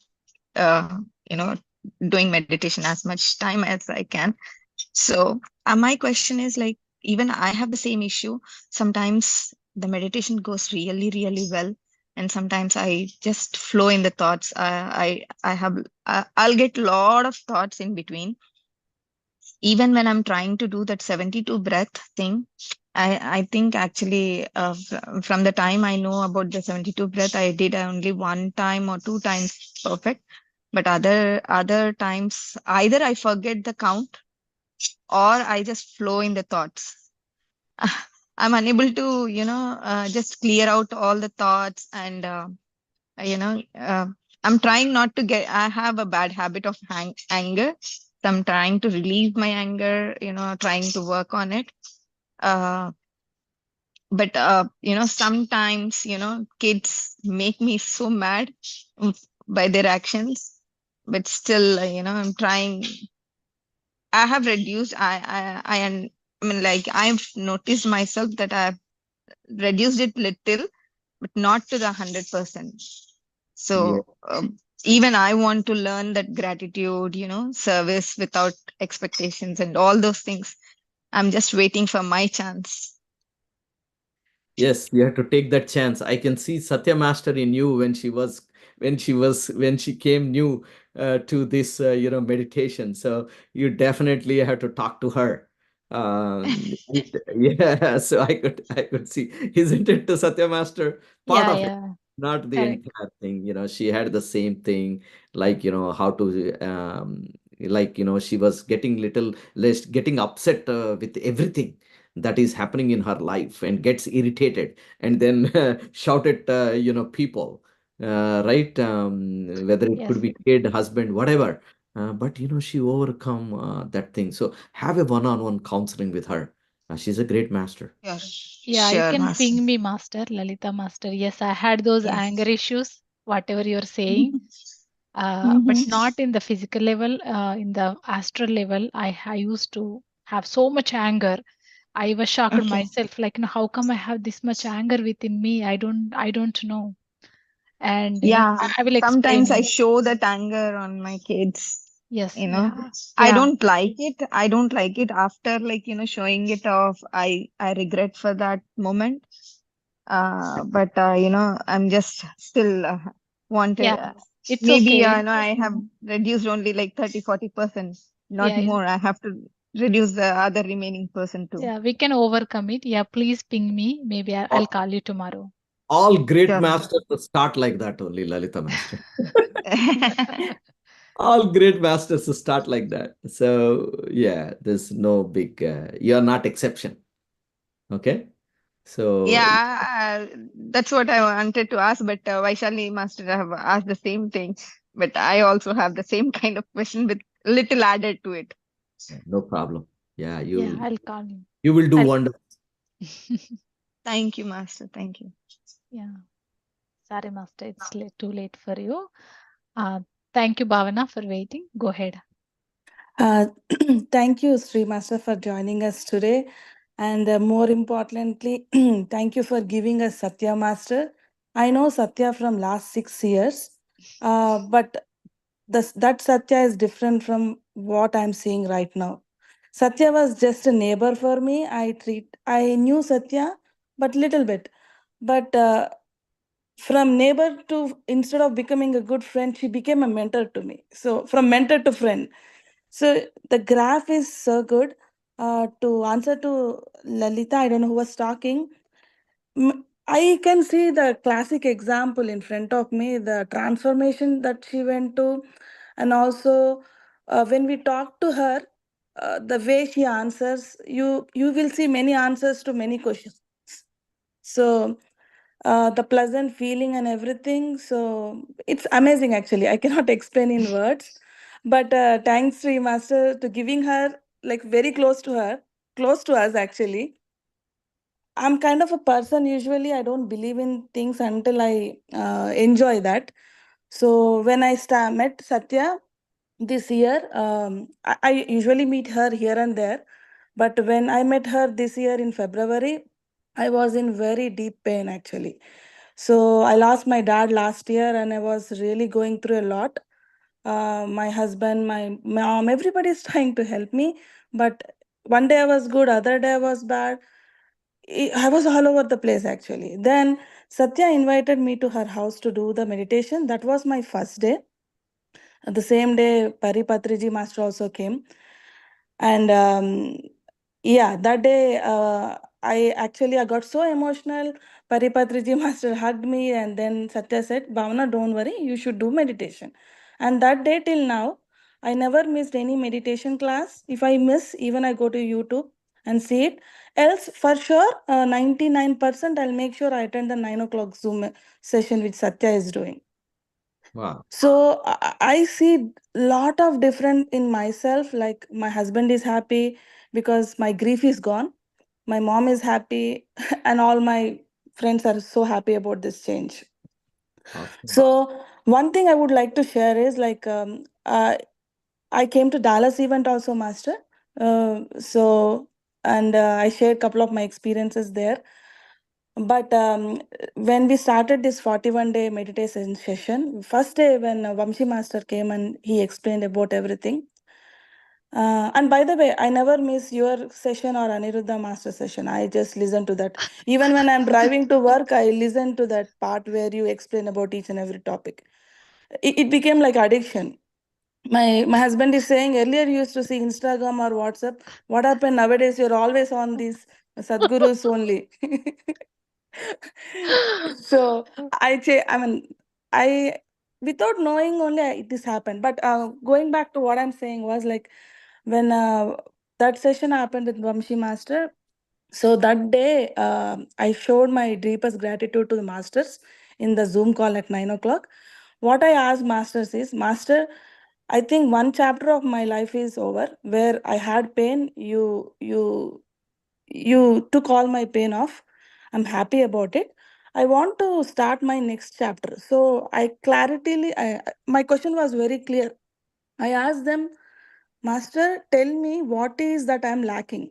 uh, you know, doing meditation as much time as I can. So my question is like, even I have the same issue. Sometimes the meditation goes really, really well, and sometimes I just flow in the thoughts. I'll get a lot of thoughts in between. Even when I'm trying to do that 72 breath thing, I think actually from the time I know about the 72 breath, I did only one time or two times perfect. But other times, either I forget the count or I just flow in the thoughts. I'm unable to, just clear out all the thoughts and, you know, uh, I'm trying not to get, I have a bad habit of anger. So I'm trying to relieve my anger, trying to work on it. Uh, but sometimes kids make me so mad by their actions, but still I'm trying. I have reduced I mean, like, I've noticed myself that I've reduced it little, but not to the 100%. Yeah. So even I want to learn that gratitude, service without expectations and all those things. I'm just waiting for my chance. Yes, you have to take that chance. I can see Satya Master in you when she came new to this meditation. So you definitely have to talk to her. Yeah, so I could see, isn't it, to Satya Master? Part Yeah, of it, yeah, not the correct. entire thing. She had the same thing, like how to like she was getting little less, getting upset with everything that is happening in her life, and gets irritated, and then shout at people, right, whether it could Yes. be kid, husband, whatever, but she overcome that thing. So have a one-on-one counseling with her. She's a great master. Sure, Yeah, you sure, can master. ping me, Master, Lalita Master. Yes, I had those anger Yes. issues, whatever you're saying, but Mm-hmm. not in the physical level, in the astral level. I used to have so much anger. I was shocked Okay. myself, like, how come I have this much anger within me? I don't know. And Yeah, I will explain sometimes I you. show that anger on my kids. Yes, You know, yeah, I yeah, don't like it. I don't like it after, like, showing it off. I regret for that moment. But I'm just still wanted. yeah. It's Maybe okay. I have reduced only like 30-40%, not Yeah, more. I have to reduce the other remaining percent too. yeah. We can overcome it. Yeah, please ping me. Maybe I'll all, call you tomorrow. all great Sure. masters start like that only, Lalita Master. All great masters start like that. So yeah, there's no big you're not exception. Okay. So Yeah, that's what I wanted to ask, but Vaishali Master have asked the same thing. But I also have the same kind of question with little added to it. no problem. Yeah, Yeah, you I'll call you. you will do I'll. wonders. Thank you, Master. Thank you. Yeah. Sorry, Master. It's too late for you. Uh, Thank you, Bhavana, for waiting. Go ahead. Uh, thank you, Sri Master, for joining us today. And more importantly, thank you for giving us Satya Master. I know Satya from last 6 years, but that Satya is different from what I'm seeing right now. Satya was just a neighbor for me. I knew Satya, but little bit. But from neighbor to, instead of becoming a good friend, she became a mentor to me. So from mentor to friend. So the graph is so good. To answer to Lalita, I don't know who was talking. I can see the classic example in front of me, the transformation that she went to, and also when we talk to her, the way she answers, you will see many answers to many questions. So the pleasant feeling and everything. So it's amazing, actually. I cannot explain in words. But thanks, Sri Master, to giving her like very close to her, close to us, actually. I'm kind of a person, usually, I don't believe in things until I enjoy that. So when I met Satya this year, I usually meet her here and there. But when I met her this year in February, I was in very deep pain, actually. So I lost my dad last year and I was really going through a lot. My husband, my mom, everybody's trying to help me. But one day I was good, other day I was bad. I was all over the place, actually. Then Satya invited me to her house to do the meditation. That was my first day. The same day, Paripatriji Master also came. And yeah, that day I got so emotional. Paripatriji master hugged me, and then Satya said, Bhavana, don't worry, you should do meditation. And that day till now, I never missed any meditation class. If I miss, even I go to YouTube and see it. Else, for sure, 99% I'll make sure I attend the 9 o'clock Zoom session which Satya is doing. Wow. So I see lot of different in myself. Like my husband is happy because my grief is gone. My mom is happy, and all my friends are so happy about this change. Awesome. So one thing I would like to share is like I came to Dallas event also, Master. So and I shared a couple of my experiences there. But when we started this 41-day meditation session, first day when Vamshi Master came and he explained about everything. And by the way, I never miss your session or Aniruddha Master session. I just listen to that. Even when I'm driving to work, I listen to that part where you explain about each and every topic. It became like addiction. My husband is saying earlier you used to see Instagram or WhatsApp. What happened nowadays? You're always on these Sadgurus only. So I mean, I without knowing only this happened. But going back to what I'm saying was like when that session happened with Vamshi Master. So that day, I showed my deepest gratitude to the masters in the Zoom call at 9 o'clock. What I asked masters is, Master, I think one chapter of my life is over where I had pain. You took all my pain off. I'm happy about it. I want to start my next chapter. So my question was very clear. I asked them, Master, tell me what is that I'm lacking,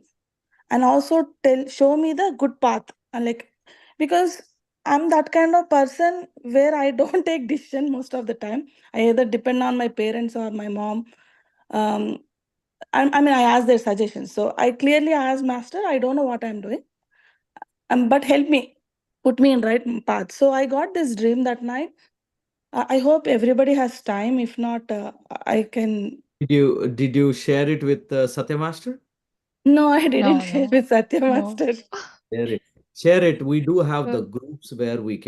and also show me the good path. And like because I'm that kind of person where I don't take decision most of the time. I either depend on my parents or my mom. Um, I mean, I ask their suggestions. So I clearly asked Master, I don't know what I'm doing, but help me, put me in right path. So I got this dream that night. I hope everybody has time. If not, I can. Did you share it with Satya Master? No, I didn't No, share no, with Satya no. Master. Share it. Share it. We do have the Uh, groups where we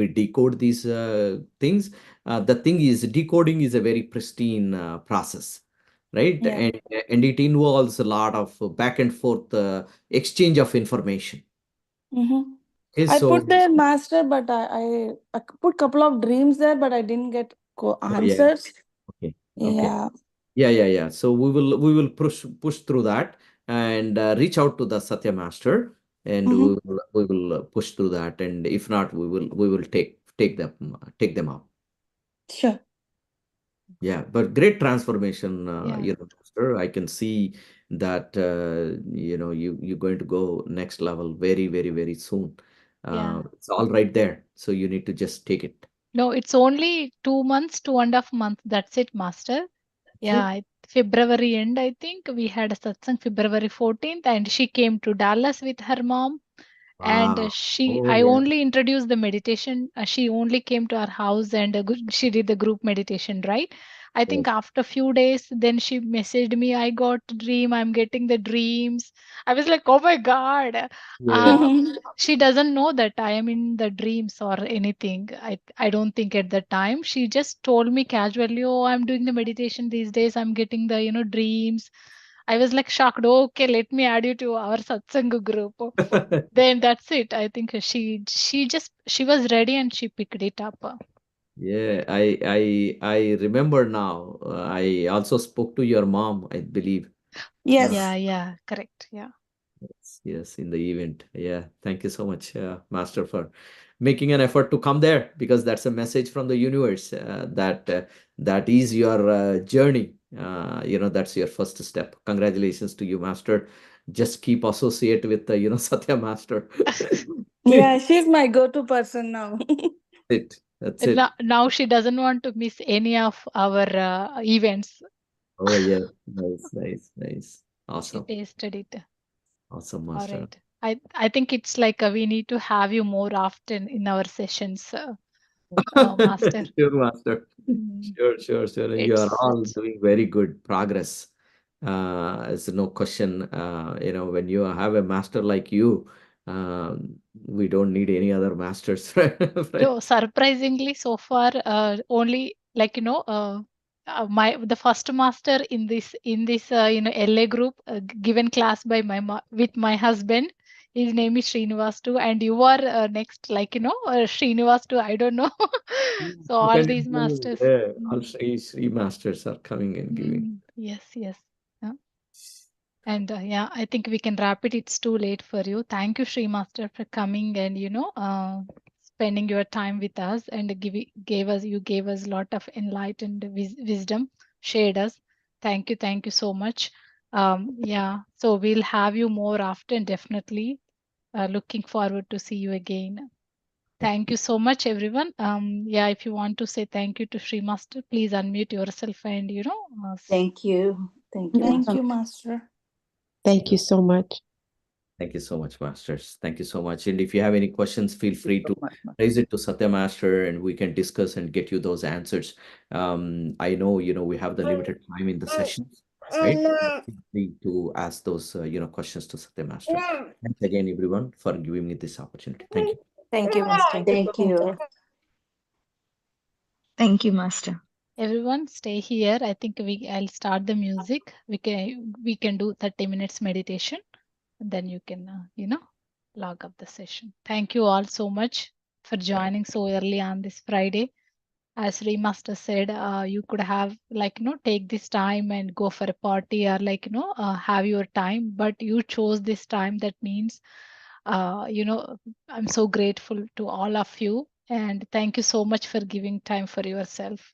decode these things. The thing is, decoding is a very pristine process, right? Yeah. And it involves a lot of back and forth exchange of information. Mm-hmm. Okay, I so put the master, but I put couple of dreams there, but I didn't get oh yeah, answers. okay, okay. Yeah. Yeah. So we will push through that and reach out to the Satya Master, and Mm-hmm. we will push through that. And if not, we will take them up. Sure. Yeah, but great transformation, yeah, Master. I can see that you're going to go next level very, very, very soon. yeah. It's all right there. So you need to just take it. No, it's only 2 months, 2.5 months. That's it, Master. That's Yeah, it. February end, I think we had a satsang February 14th, and she came to Dallas with her mom. And Wow. Oh I yeah. only introduced the meditation. She only came to our house and she did the group meditation, right? I think Yes. after few days, then she messaged me, I got dream, I'm getting the dreams. I was like, oh my God. Yes. Uh, she doesn't know that I am in the dreams or anything. I don't think at the time. She just told me casually, oh, I'm doing the meditation these days. I'm getting the, dreams. I was like shocked. Okay, let me add you to our satsang group. Then that's it. I think she was ready and she picked it up. Yeah, I remember now. I also spoke to your mom, I believe. Uh, Yeah, Yes. yeah, correct. Yeah, yes, in the event. Yeah, thank you so much, Master, for making an effort to come there, because that's a message from the universe that is your journey. That's your first step. Congratulations to you, Master. Just keep associate with Satya Master. Yeah, she's my go-to person now. It. That's and it. now she doesn't want to miss any of our events. Oh yeah, nice, nice, nice. She Awesome, tasted it. awesome, All Master. right. I think it's like we need to have you more often in our sessions, Master. Sure, Master. Mm, Sure. You are it's all such. doing very good progress. There's no question. When you have a master like you, We don't need any other masters. So surprisingly, so far, only like my the first master in this LA group given class by with my husband. His name is Srinivas too, and you are next, Srinivas too. I don't know. So all these masters. Yeah, all Mm, three masters are coming and giving. yes, yes. Yeah. And yeah, I think we can wrap it. It's too late for you. Thank you, Sri Master, for coming and spending your time with us and gave us a lot of enlightened wisdom, shared us. Thank you so much. Yeah, so we'll have you more often, definitely. Looking forward to see you again. Thank you so much, everyone. Yeah, if you want to say thank you to Sri Master, please unmute yourself and Thank you. Thank you, Master. Thank you so much. Thank you so much, masters. Thank you so much. And if you have any questions, feel free so to much, ma'am. raise it to Satya Master, and we can discuss and get you those answers. I know, we have the limited time in the sessions, right? Feel free to ask those, questions to Satya Master. Thanks again, everyone, for giving me this opportunity. Thank you. Thank you, Master. Thank you. Thank you, Master. Everyone stay here. I think I'll start the music. We can do 30 minutes meditation, and then you can log up the session. Thank you all so much for joining so early on this Friday. As Sri Master said, you could have take this time and go for a party, or have your time, but you chose this time. That means I'm so grateful to all of you, and thank you so much for giving time for yourself.